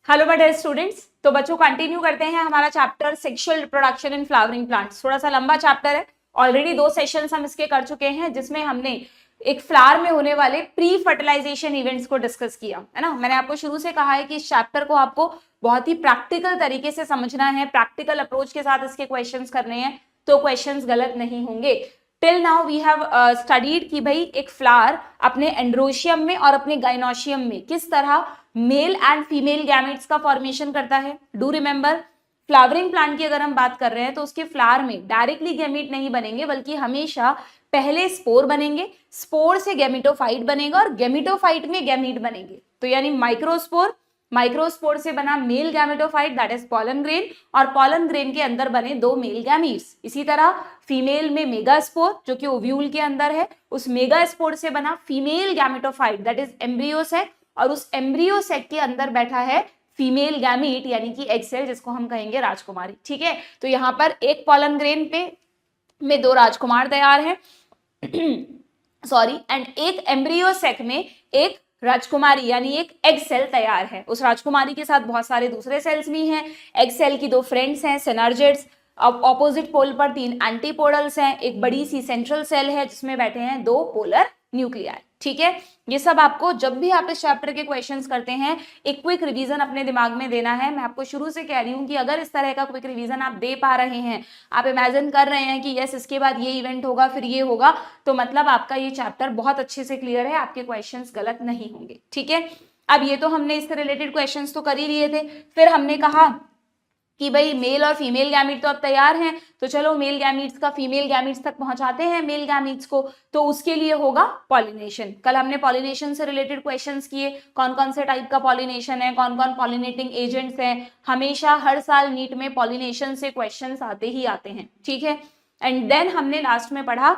Hello my dear students. तो बच्चों continue करते हैं हमारा chapter sexual reproduction in flowering plants. थोड़ा सा लंबा चैप्टर है, ऑलरेडी 2 सेशंस हम इसके कर चुके हैं जिसमें हमने एक फ्लावर में होने वाले प्री फर्टिलाइजेशन इवेंट्स को डिस्कस किया है ना। मैंने आपको शुरू से कहा है कि इस चैप्टर को आपको बहुत ही प्रैक्टिकल तरीके से समझना है, प्रैक्टिकल अप्रोच के साथ इसके क्वेश्चंस करने हैं, तो क्वेश्चंस गलत नहीं होंगे। Till now we have studied कि भाई एक फ्लावर अपने एंड्रोशियम में और अपने गाइनोशियम में किस तरह मेल एंड फीमेल गैमेट्स का फॉर्मेशन करता है। डू रिमेंबर, फ्लावरिंग प्लांट की अगर हम बात कर रहे हैं तो उसके फ्लावर में डायरेक्टली गैमेट नहीं बनेंगे, बल्कि हमेशा पहले स्पोर बनेंगे, स्पोर से गैमेटोफाइट बनेगा और गैमेटोफाइट में गैमीट बनेंगे। तो यानी माइक्रोस्पोर, माइक्रोस्पोर से बना male gametophyte that is pollen grain, और पॉलन ग्रेन के अंदर बने 2 मेल गैमीट्स। इसी तरह फीमेल में मेगास्पोर जो कि ओव्यूल के अंदर है, उस मेगास्पोर से बना female gametophyte that is embryo sac, और उस एम्ब्रियोसेक के अंदर बैठा है फीमेल गैमीट यानी कि एग सेल जिसको हम कहेंगे राजकुमारी। ठीक है, तो यहां पर एक पॉलन ग्रेन पे में 2 राजकुमार तैयार हैं सॉरी, एंड एक एम्ब्रियोसेक में एक राजकुमारी यानी एक एग सेल तैयार है। उस राजकुमारी के साथ बहुत सारे दूसरे सेल्स भी हैं। एग सेल की 2 फ्रेंड्स हैं सिनर्जिड्स, ऑपोजिट पोल पर 3 एंटीपोडल्स हैं, एक बड़ी सी सेंट्रल सेल है जिसमें बैठे हैं 2 पोलर न्यूक्लियाई। ठीक है, ये सब आपको जब भी आप इस चैप्टर के क्वेश्चंस करते हैं एक क्विक रिवीजन अपने दिमाग में देना है। मैं आपको शुरू से कह रही हूं कि अगर इस तरह का क्विक रिवीजन आप दे पा रहे हैं, आप इमेजिन कर रहे हैं कि यस इसके बाद ये इवेंट होगा फिर ये होगा, तो मतलब आपका ये चैप्टर बहुत अच्छे से क्लियर है, आपके क्वेश्चंस गलत नहीं होंगे। ठीक है, अब ये तो हमने इससे रिलेटेड क्वेश्चंस तो कर ही लिए थे। फिर हमने कहा कि भाई मेल और फीमेल गैमीट तो अब तैयार हैं, तो चलो मेल गैमीट्स का फीमेल गैमीट्स तक पहुंचाते हैं मेल गैमीट्स को, तो उसके लिए होगा पॉलिनेशन। कल हमने पॉलिनेशन से रिलेटेड क्वेश्चंस किए, कौन कौन से टाइप का पॉलिनेशन है, कौन कौन पॉलिनेटिंग एजेंट्स हैं। हमेशा हर साल नीट में पॉलिनेशन से क्वेश्चंस आते ही आते हैं। ठीक है, एंड देन हमने लास्ट में पढ़ा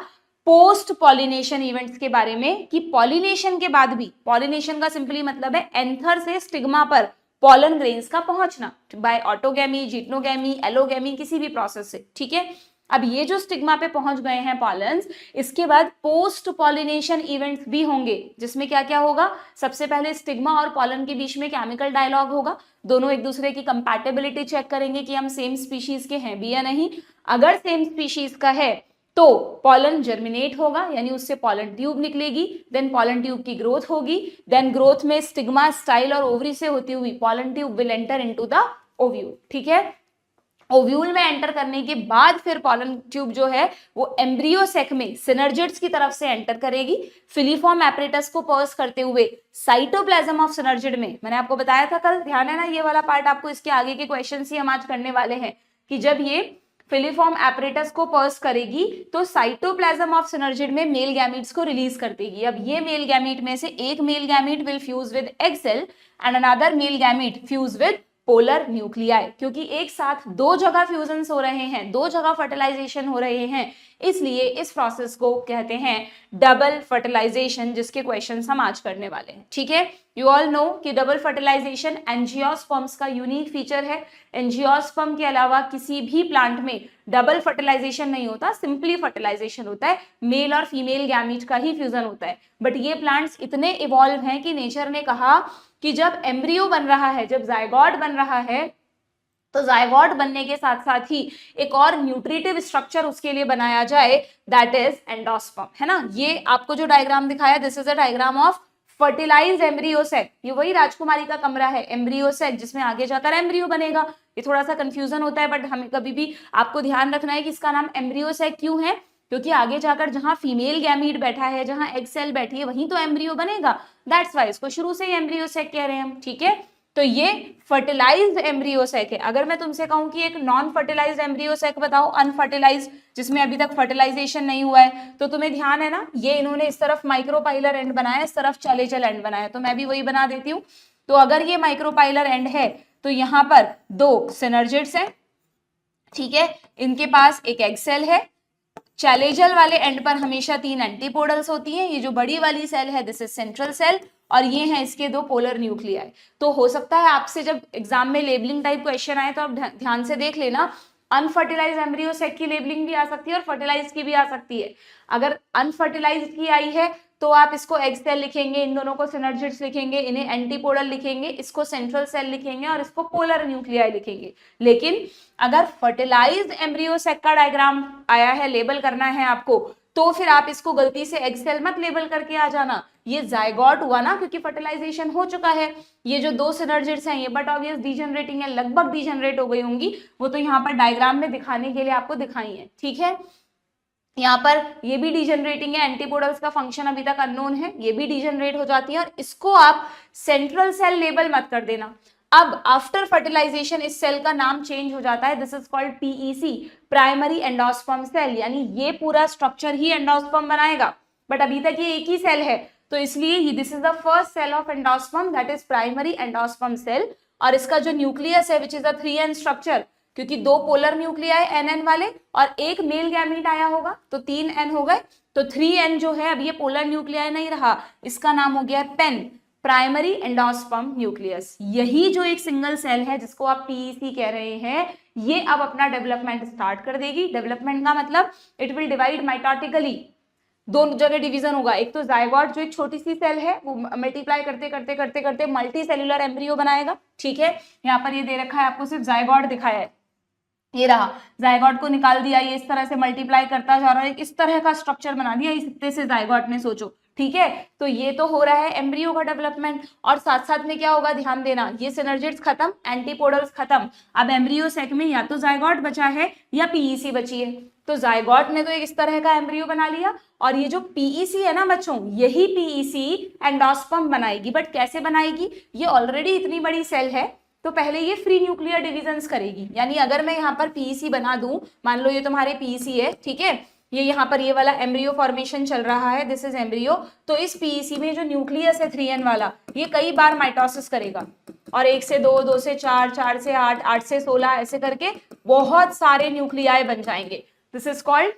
पोस्ट पॉलिनेशन इवेंट्स के बारे में कि पॉलिनेशन के बाद भी, पॉलिनेशन का सिंपली मतलब है एंथर से स्टिग्मा पर पॉलन ग्रेन्स का पहुंचना बाय ऑटोगैमी, जिटनोगैमी, एलोगैमी, किसी भी प्रोसेस से। ठीक है, अब ये जो स्टिग्मा पे पहुंच गए हैं पॉलन्स, इसके बाद पोस्ट पॉलिनेशन इवेंट्स भी होंगे जिसमें क्या क्या होगा। सबसे पहले स्टिग्मा और पॉलन के बीच में केमिकल डायलॉग होगा, दोनों एक दूसरे की कंपैटिबिलिटी चेक करेंगे कि हम सेम स्पीशीज के हैं भी या नहीं। अगर सेम स्पीशीज का है तो पॉलन जर्मिनेट होगा यानी उससे पॉलन ट्यूब निकलेगी, देन पॉलन ट्यूब की ग्रोथ होगी, देन ग्रोथ में स्टिग्मा, स्टाइल और ओवरी से होती हुई pollen tube will enter into the ovule. ठीक है, ओव्यूल में एंटर करने के बाद फिर पॉलन ट्यूब जो है वो एम्ब्रियोसेक में सिनर्जिड्स की तरफ से एंटर करेगी, फिलीफॉर्म एपरेटस को पर्स करते हुए साइटोप्लाज्म ऑफ सिनर्जिड में। मैंने आपको बताया था कल, ध्यान है ना, ये वाला पार्ट आपको इसके आगे के क्वेश्चन ही हम आज करने वाले हैं कि जब ये फिलीफॉर्म एपरेटस को पर्स करेगी तो साइटोप्लाज्म ऑफ सिनर्जिड में मेल गैमीट्स को रिलीज कर देगी। अब ये मेल गैमीट में से एक male gamete will fuse with egg cell and another male gamete fuse with polar nuclei, क्योंकि एक साथ 2 जगह फ्यूजन्स हो रहे हैं, 2 जगह फर्टिलाइजेशन हो रहे हैं, इसलिए इस प्रोसेस को कहते हैं डबल फर्टिलाइजेशन, जिसके क्वेश्चंस हम आज करने वाले हैं। ठीक है, यू ऑल नो कि डबल फर्टिलाइजेशन एंजियोस्पर्म्स का यूनिक फीचर है। एंजियोस्पर्म के अलावा किसी भी प्लांट में डबल फर्टिलाइजेशन नहीं होता, सिंपली फर्टिलाइजेशन होता है, मेल और फीमेल गैमीट का ही फ्यूजन होता है। बट ये प्लांट्स इतने इवॉल्व हैं कि नेचर ने कहा कि जब एम्ब्रियो बन रहा है, जब जायगोट बन रहा है, तो जायगोट बनने के साथ साथ ही एक और न्यूट्रिटिव स्ट्रक्चर उसके लिए बनाया जाए, दैट इज एंडोस्पर्म, है ना। ये आपको जो डायग्राम दिखाया, this is a diagram of fertilized embryo sac. ये वही राजकुमारी का कमरा है एम्ब्रियोसेक, जिसमें आगे जाकर एम्ब्रियो बनेगा। ये थोड़ा सा कंफ्यूजन होता है, बट हमें कभी भी आपको ध्यान रखना है कि इसका नाम एम्ब्रियोसेक क्यों है, क्योंकि आगे जाकर जहां फीमेल गैमीट बैठा है, जहां एग सेल बैठी है, वहीं तो एम्ब्रियो बनेगा, दैट्स वाई इसको शुरू से ही एम्ब्रियोसेक कह रहे हैं हम। ठीक है, तो ये फर्टिलाइज्ड एम्ब्रियोसेक है। अगर मैं तुमसे कहूं कि एक नॉन फर्टिलाइज्ड एम्ब्रियोसेक बताओ, अनफर्टिलाइज्ड, जिसमें अभी तक फर्टिलाइजेशन नहीं हुआ है, तो तुम्हें ध्यान है ना, ये इन्होंने इस तरफ माइक्रोपाइलर एंड बनाया, इस तरफ चैलेजल एंड बनाया, तो मैं भी वही बना देती हूँ। तो अगर ये माइक्रोपाइलर एंड है तो यहाँ पर 2 सिनर्जिड्स हैं। ठीक है, इनके पास एक एग सेल है। चैलेजल वाले एंड पर हमेशा 3 एंटीपोडल्स होती हैं। ये जो बड़ी वाली सेल है दिस इज सेंट्रल सेल, और ये हैं इसके 2 पोलर न्यूक्लियाई। तो हो सकता है आपसे जब एग्जाम में लेबलिंग टाइप क्वेश्चन आए तो आप ध्यान से देख लेना, अनफर्टिलाइज्ड एम्ब्रियोसेक की लेबलिंग भी आ सकती है और फर्टिलाइज्ड की भी आ सकती है। अगर अनफर्टिलाइज्ड की आई है तो आप इसको एग सेल लिखेंगे, इन दोनों को सिनर्जिड्स लिखेंगे, इन्हें एंटीपोडल लिखेंगे, इसको सेंट्रल सेल लिखेंगे और इसको पोलर न्यूक्लियाई लिखेंगे। लेकिन अगर फर्टिलाइज्ड एम्ब्रियो सैक का डायग्राम आया है, लेबल करना है आपको, तो फिर आप इसको गलती से एग सेल मत लेबल करके आ जाना, ये जायगॉट हुआ ना, क्योंकि फर्टिलाइजेशन हो चुका है। ये जो दो सिनर्जिड्स हैं ये बट ऑब्वियस डीजनरेटिंग है, लगभग डीजनरेट हो गई होंगी, वो तो यहाँ पर डायग्राम में दिखाने के लिए आपको दिखाई है, ठीक है। यहाँ पर ये भी डीजनरेटिंग है, एंटीपोडल्स का फंक्शन अभी तक अननोन है, ये भी डीजनरेट हो जाती है, और इसको आप सेंट्रल सेल लेबल मत कर देना। अब आफ्टर फर्टिलाइजेशन इस सेल का नाम चेंज हो जाता है, this is called PEC, primary endosperm cell, यानी ये पूरा स्ट्रक्चर ही एंडोस्पर्म बनाएगा, बट अभी तक ये एक ही सेल है, तो इसलिए this is the first cell of endosperm, that is primary endosperm cell. और इसका जो न्यूक्लियस है which is a 3n structure, क्योंकि दो पोलर न्यूक्लियाई NN वाले और एक मेल गैमीट आया होगा तो 3n हो गए, तो 3n जो है अब ये पोलर न्यूक्लियाई नहीं रहा, इसका नाम हो गया पेन, प्राइमरी एंडोस्पर्म न्यूक्लियस। यही जो एक सिंगल सेल है जिसको आप पीईसी कह रहे हैं, ये अब अपना डेवलपमेंट स्टार्ट कर देगी। डेवलपमेंट का मतलब इट विल डिवाइड माइटोटिकली, दोनों जगह डिवीजन होगा, एक तो जायगॉट जो एक छोटी सी सेल है वो मल्टीप्लाई करते करते करते करते मल्टी सेल्यूलर एम्ब्रियो बनाएगा, ठीक है। यहाँ पर ये दे रखा है आपको, सिर्फ जायगॉट दिखाया है, ये रहा, जायगॉट को निकाल दिया, ये इस तरह से मल्टीप्लाई करता जा रहा है, इस तरह का स्ट्रक्चर बना दिया इस हिस्से से जायगॉट ने, सोचो, ठीक है। तो ये तो हो रहा है एम्ब्रियो का डेवलपमेंट, और साथ साथ में क्या होगा, ध्यान देना, ये सिनर्जिड्स खत्म, एंटीपोडल्स खत्म, अब एम्ब्रियो सेक में या तो जायगॉट बचा है या पीईसी बची है। तो जायगॉट ने तो एक इस तरह का एम्ब्रियो बना लिया, और ये जो पीईसी है ना बच्चों, यही पीईसी एंडोस्पर्म बनाएगी, बट कैसे बनाएगी, ये ऑलरेडी इतनी बड़ी सेल है, तो पहले ये फ्री न्यूक्लियर डिविजन्स करेगी। यानी अगर मैं यहाँ पर पीईसी बना दूं, मान लो ये तुम्हारे पीईसी है, ठीक है, ये यहाँ पर ये वाला एम्ब्रियो फॉर्मेशन चल रहा है, दिस इज एम्ब्रियो, तो इस पीईसी में जो न्यूक्लियस है 3n वाला, ये कई बार माइटोसिस करेगा, और 1 से 2, 2 से 4, 4 से 8, 8 से 16, ऐसे करके बहुत सारे न्यूक्लियाई बन जाएंगे, this is called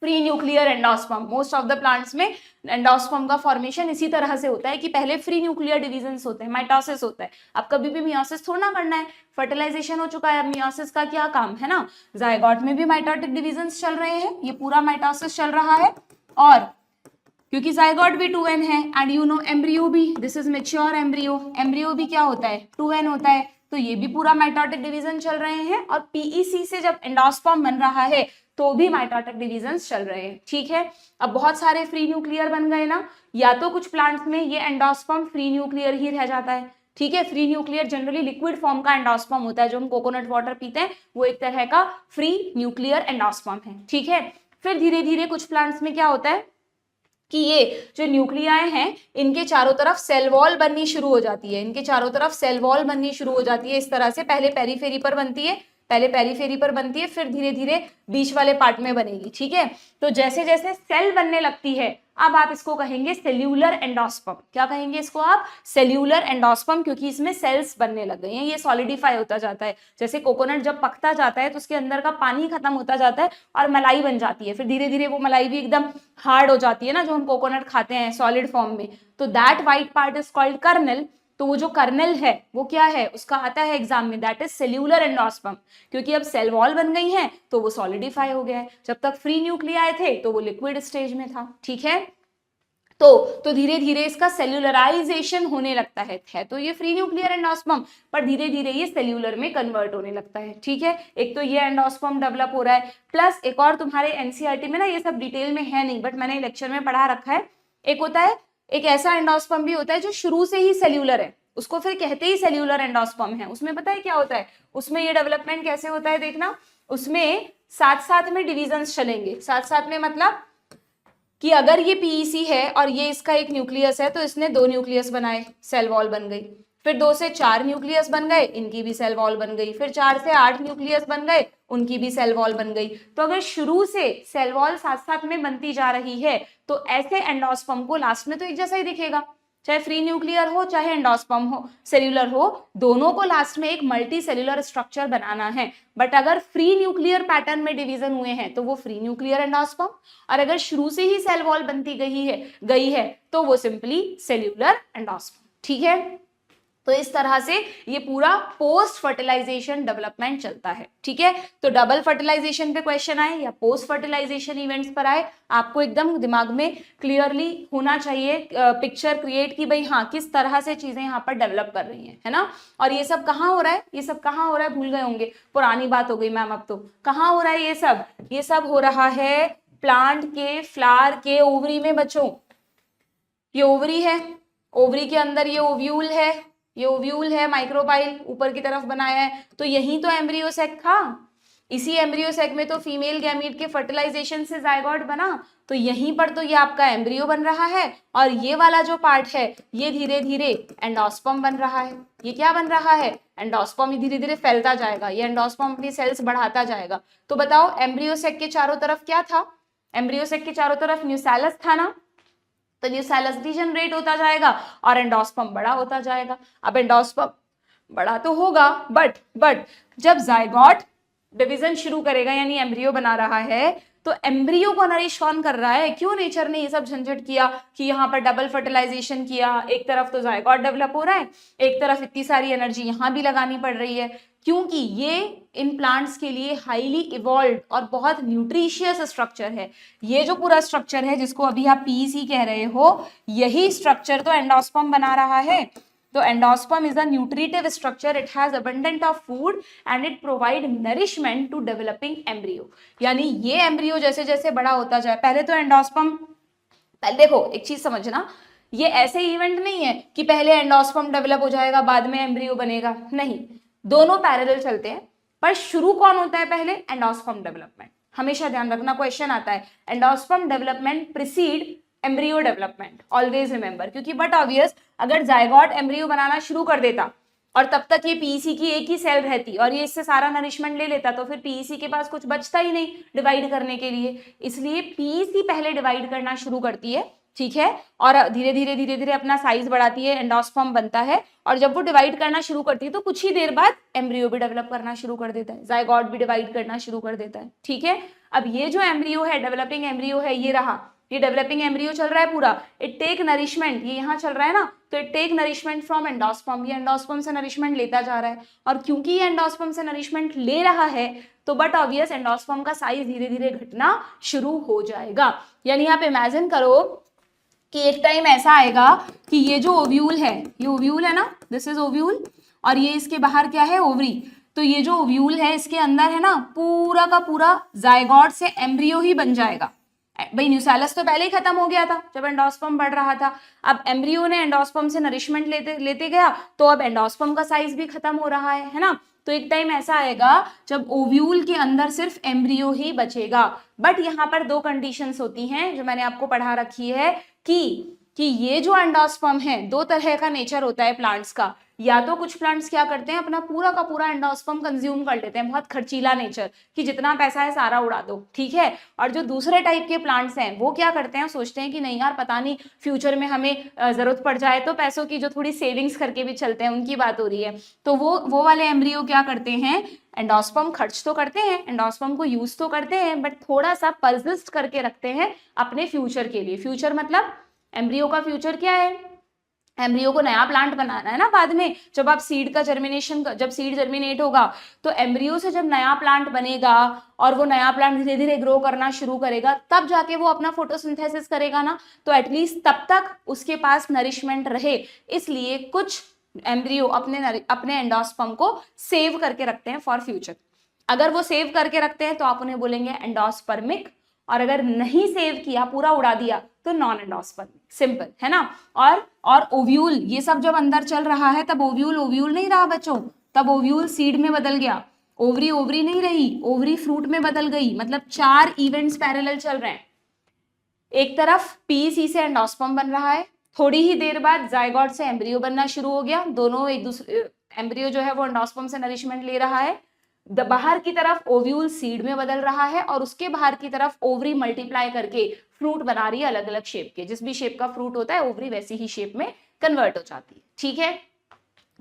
free nuclear endosperm. Most of the plants में एंडोस्पर्म का फॉर्मेशन इसी तरह से होता है कि पहले फ्री न्यूक्लियर डिविजन्स होते हैं, माइटोसिस होता है। अब कभी भी मियोसिस थोड़ा ना करना है, फर्टिलाइजेशन हो चुका है, अब मियोसिस का क्या काम है ना। जायगॉट में भी माइटोटिक डिविजन्स चल रहे हैं, ये पूरा माइटोसिस चल रहा है, और क्योंकि जायगॉट भी 2n है, एंड यू नो एम्ब्रियो भी, this is mature embryo, embryo भी क्या होता है, 2n होता है, तो ये भी पूरा माइटोटिक डिवीजन चल रहे हैं, और पीईसी से जब एंडोस्पर्म बन रहा है तो भी माइटोटिक डिवीजन्स चल रहे हैं, ठीक है। अब बहुत सारे फ्री न्यूक्लियर बन गए ना, या तो कुछ प्लांट्स में ये एंडोस्पर्म फ्री न्यूक्लियर ही रह जाता है, ठीक है। Free nuclear generally liquid form का एंडोस्पर्म होता है, जो हम कोकोनट वाटर पीते हैं वो एक तरह का फ्री न्यूक्लियर एंडोस्पर्म है, ठीक है। फिर धीरे धीरे कुछ प्लांट्स में क्या होता है कि ये जो न्यूक्लियाई हैं इनके चारों तरफ सेल वॉल बननी शुरू हो जाती है, इनके चारों तरफ सेल वॉल बननी शुरू हो जाती है, इस तरह से पहले पेरीफेरी पर बनती है, पहले पेरीफेरी पर बनती है, फिर धीरे धीरे बीच वाले पार्ट में बनेगी, ठीक है। तो जैसे जैसे सेल बनने लगती है, अब आप इसको कहेंगे सेल्यूलर एंडोस्पर्म। क्या कहेंगे इसको आप, सेल्यूलर एंडोस्पर्म, क्योंकि इसमें सेल्स बनने लग गए हैं, ये सॉलिडिफाई होता जाता है। जैसे कोकोनट जब पकता जाता है तो उसके अंदर का पानी खत्म होता जाता है और मलाई बन जाती है, फिर धीरे धीरे वो मलाई भी एकदम हार्ड हो जाती है ना, जो हम कोकोनट खाते हैं सॉलिड फॉर्म में, तो that white part is called kernel. तो वो जो कर्नल है वो क्या है, उसका आता है एग्जाम में, दैट इज सेल्यूलर एंडोस्पर्म, क्योंकि अब सेल वॉल बन गई हैं तो वो सॉलिडिफाई हो गया है। जब तक फ्री न्यूक्लियाई थे तो वो लिक्विड स्टेज में था, ठीक है। तो धीरे धीरे इसका सेल्यूलराइजेशन होने लगता है तो ये फ्री न्यूक्लियर एंडोस्पर्म, पर धीरे धीरे ये सेल्यूलर में कन्वर्ट होने लगता है, ठीक है। एक तो ये एंडोस्पर्म डेवलप हो रहा है, प्लस एक और तुम्हारे एनसीईआरटी में ना ये सब डिटेल में है नहीं, बट मैंने लेक्चर में पढ़ा रखा है, एक होता है, एक ऐसा एंडोस्पर्म भी होता है जो शुरू से ही सेल्यूलर है, उसको फिर कहते ही सेल्यूलर एंडोस्पर्म है। उसमें पता है क्या होता है, उसमें ये डेवलपमेंट कैसे होता है देखना, उसमें साथ साथ में डिविजन्स चलेंगे, साथ साथ में मतलब कि अगर ये पीईसी है और ये इसका एक न्यूक्लियस है तो इसने 2 न्यूक्लियस बनाए, सेल वॉल बन गई, फिर 2 से 4 न्यूक्लियस बन गए, इनकी भी सेल वॉल बन गई, फिर 4 से 8 न्यूक्लियस बन गए, उनकी भी सेल वॉल बन गई। तो अगर शुरू से सेल वॉल साथ साथ में बनती जा रही है तो ऐसे एंडोस्पर्म को लास्ट में तो एक जैसा ही दिखेगा, चाहे फ्री न्यूक्लियर हो चाहे एंडोस्पर्म हो, सेल्यूलर हो, दोनों को लास्ट में एक मल्टी सेल्यूलर स्ट्रक्चर बनाना है। बट अगर फ्री न्यूक्लियर पैटर्न में डिवीजन हुए हैं तो वो फ्री न्यूक्लियर एंडोस्पर्म, और अगर शुरू से ही सेल वॉल बनती गई है तो वो सिंपली सेल्यूलर एंडोस्पर्म, ठीक है। तो इस तरह से ये पूरा पोस्ट फर्टिलाइजेशन डेवलपमेंट चलता है, ठीक है। तो डबल फर्टिलाइजेशन पे क्वेश्चन आए या पोस्ट फर्टिलाइजेशन इवेंट्स पर आए, आपको एकदम दिमाग में क्लियरली होना चाहिए पिक्चर क्रिएट की भाई हाँ किस तरह से चीजें यहाँ पर डेवलप कर रही हैं, है ना। और ये सब कहाँ हो रहा है, ये सब कहाँ हो रहा है, भूल गए होंगे, पुरानी बात हो गई मैम अब तो। कहाँ हो रहा है ये सब हो रहा है प्लांट के फ्लावर के ओवरी में बच्चों। ये ओवरी है, ओवरी के अंदर ये ओव्यूल है, ये ओव्यूल है, माइक्रोबाइल ऊपर की तरफ बनाया है, तो यही तो एम्ब्रियो सैक था। इसी एम्ब्रियो सैक में तो फीमेल गैमीट के फर्टिलाइजेशन से जायगोट बना, तो यहीं पर तो ये आपका एम्ब्रियो बन रहा है। और ये वाला जो पार्ट है ये धीरे धीरे एंडोस्पर्म बन रहा है। ये क्या बन रहा है, एंडोस्पर्म। ये धीरे धीरे फैलता जाएगा, ये एंडोस्पर्म अपनी सेल्स बढ़ाता जाएगा। तो बताओ एम्ब्रियो सैक के चारों तरफ क्या था, एम्ब्रियो सैक के चारों तरफ न्यूसेलस था ना, तो न्यूसेलस डीजनरेट होता जाएगा और एंडोस्पर्म बड़ा होता जाएगा। अब एंडोस्पर्म बड़ा तो होगा, बट जब जायगोट डिवीजन शुरू करेगा यानी एम्ब्रियो बना रहा है, तो एम्ब्रियो को नरिश कौन कर रहा है। क्यों नेचर ने ये सब झंझट किया कि यहाँ पर डबल फर्टिलाइजेशन किया, एक तरफ तो जायगोट डेवलप हो रहा है, एक तरफ इतनी सारी एनर्जी यहाँ भी लगानी पड़ रही है, क्योंकि ये इन प्लांट्स के लिए हाईली इवॉल्व और बहुत न्यूट्रिशियस स्ट्रक्चर है। ये जो पूरा स्ट्रक्चर है जिसको अभी आप पीईसी कह रहे हो, यही स्ट्रक्चर तो एंडोस्पर्म बना रहा है। तो endosperm is a nutritive structure, it has abundant of food and it provide nourishment to developing embryo. यानी ये एम्ब्रियो जैसे जैसे बड़ा होता जाए, पहले तो एंडोस्पर्म, पहले देखो एक चीज समझना, ये ऐसे इवेंट नहीं है कि पहले एंडोस्पर्म डेवलप हो जाएगा बाद में एम्ब्रियो बनेगा, नहीं, दोनों पैरेलल चलते हैं। पर शुरू कौन होता है पहले, एंडोस्पर्म डेवलपमेंट। हमेशा ध्यान रखना, क्वेश्चन आता है endosperm development preceded embryo development, always remember. क्योंकि बट ऑब्वियस अगर जायगोट एम्ब्रियो बनाना शुरू कर देता और तब तक ये पीईसी की एक ही सेल रहती और ये इससे सारा नरिशमेंट ले लेता, तो फिर पीईसी के पास कुछ बचता ही नहीं डिवाइड करने के लिए। इसलिए पीईसी पहले डिवाइड करना शुरू करती है, ठीक है, और धीरे धीरे अपना साइज बढ़ाती है, एंडोस्पर्म बनता है, और जब वो डिवाइड करना शुरू करती है तो कुछ ही देर बाद एम्ब्रियो भी डेवलप करना शुरू कर देता है, जायगोट भी डिवाइड करना शुरू कर देता है, ठीक है। अब ये जो एम्ब्रियो है, डेवलपिंग एम्ब्रियो है, ये रहा, ये डेवलपिंग एम्ब्रियो चल रहा है पूरा, इट टेक नरिशमेंट, ये यहाँ चल रहा है ना, तो it take nourishment from endosperm, ये एंडोस्पर्म से नरिशमेंट लेता जा रहा है। और क्योंकि ये एंडोस्पर्म से नरिशमेंट ले रहा है तो बट ऑब्वियस एंडोस्पर्म का साइज धीरे धीरे घटना शुरू हो जाएगा। यानी आप इमेजिन करो कि एक टाइम ऐसा आएगा कि ये जो ओव्यूल है, ये ओव्यूल है ना, दिस इज ओव्यूल, और ये इसके बाहर क्या है, ओवरी। तो ये जो ओव्यूल है इसके अंदर है ना, पूरा का पूरा जायगोट से एम्ब्रियो ही बन जाएगा। भाई न्यूसेलस तो पहले ही खत्म हो गया था जब एंडोस्पर्म बढ़ रहा था, अब एम्ब्रियो ने एंडोस्पर्म से नरिशमेंट लेते गया, तो अब एंडोस्पर्म का साइज भी खत्म हो रहा है ना। तो एक टाइम ऐसा आएगा जब ओव्यूल के अंदर सिर्फ एम्ब्रियो ही बचेगा। बट यहाँ पर दो कंडीशंस होती हैं जो मैंने आपको पढ़ा रखी है कि ये जो एंडोस्पर्म है, दो तरह का नेचर होता है प्लांट्स का। या तो कुछ प्लांट्स क्या करते हैं, अपना पूरा का पूरा एंडोस्पर्म कंज्यूम कर लेते हैं, बहुत खर्चीला नेचर कि जितना पैसा है सारा उड़ा दो, ठीक है। और जो दूसरे टाइप के प्लांट्स हैं वो क्या करते हैं, सोचते हैं कि नहीं यार पता नहीं फ्यूचर में हमें जरूरत पड़ जाए, तो पैसों की जो थोड़ी सेविंग्स करके भी चलते हैं, उनकी बात हो रही है। तो वो वाले एम्ब्रियो क्या करते हैं, एंडोस्पर्म खर्च तो करते हैं, एंडोस्पर्म को यूज तो करते हैं, बट थोड़ा सा परसिस्ट करके रखते हैं अपने फ्यूचर के लिए। फ्यूचर मतलब एम्ब्रियो का फ्यूचर क्या है, एम्ब्रियो को नया प्लांट बनाना है ना बाद में, जब आप सीड का जर्मिनेशन, जब सीड जर्मिनेट होगा तो एम्ब्रियो से जब नया प्लांट बनेगा और वो नया प्लांट धीरे धीरे ग्रो करना शुरू करेगा, तब जाके वो अपना फोटोसिंथेसिस करेगा ना, तो एटलीस्ट तब तक उसके पास नरिशमेंट रहे। इसलिए कुछ एम्ब्रियो अपने एंडोस्पर्म को सेव करके रखते हैं फॉर फ्यूचर। अगर वो सेव करके रखते हैं तो आप उन्हें बोलेंगे एंडोस्पर्मिक, और अगर नहीं सेव किया, पूरा उड़ा दिया, तो नॉन एंडोस्पर्मिक। सिंपल है ना। और ओव्यूल, ये सब जब अंदर चल रहा है तब ओव्यूल नहीं रहा बच्चों, तब ओव्यूल सीड में बदल गया, ओवरी नहीं रही, ओवरी फ्रूट में बदल गई। मतलब 4 इवेंट्स पैरेलल चल रहे हैं। एक तरफ पीईसी से एंडोस्पर्म बन रहा है, थोड़ी ही देर बाद जायगोट से एम्ब्रियो बनना शुरू हो गया, दोनों एक दूसरे, एम्ब्रियो जो है वो एंडोस्पर्म से नरिशमेंट ले रहा है, बाहर की तरफ ओव्यूल सीड में बदल रहा है, और उसके बाहर की तरफ ओवरी मल्टीप्लाई करके फ्रूट बना रही है अलग अलग शेप के। जिस भी शेप का फ्रूट होता है ओवरी वैसी ही शेप में कन्वर्ट हो जाती है, ठीक है।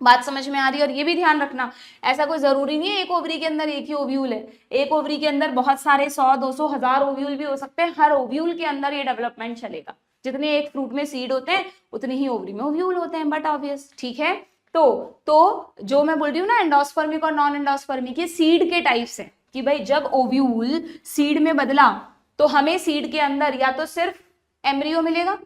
बात समझ में आ रही है। और ये भी ध्यान रखना, ऐसा कोई जरूरी नहीं है एक ओवरी के अंदर एक ही ओव्यूल है, एक ओवरी के अंदर बहुत सारे 100, 200, 1000 ओव्यूल भी हो सकते हैं। हर ओव्यूल के अंदर ये डेवलपमेंट चलेगा। जितने एक फ्रूट में सीड होते हैं उतने ही ओवरी में ओव्यूल होते हैं, बट ऑब्वियस, ठीक है। तो जो मैं बोल रही हूँ ना एंडोस्पर्मिक और नॉन एंडोस्पर्मिक, ये सीड के टाइप्स हैं कि भाई जब ओव्यूल सीड में बदला तो हमें सीड के अंदर या तो सिर्फ एम्ब्रियो मिलेगा,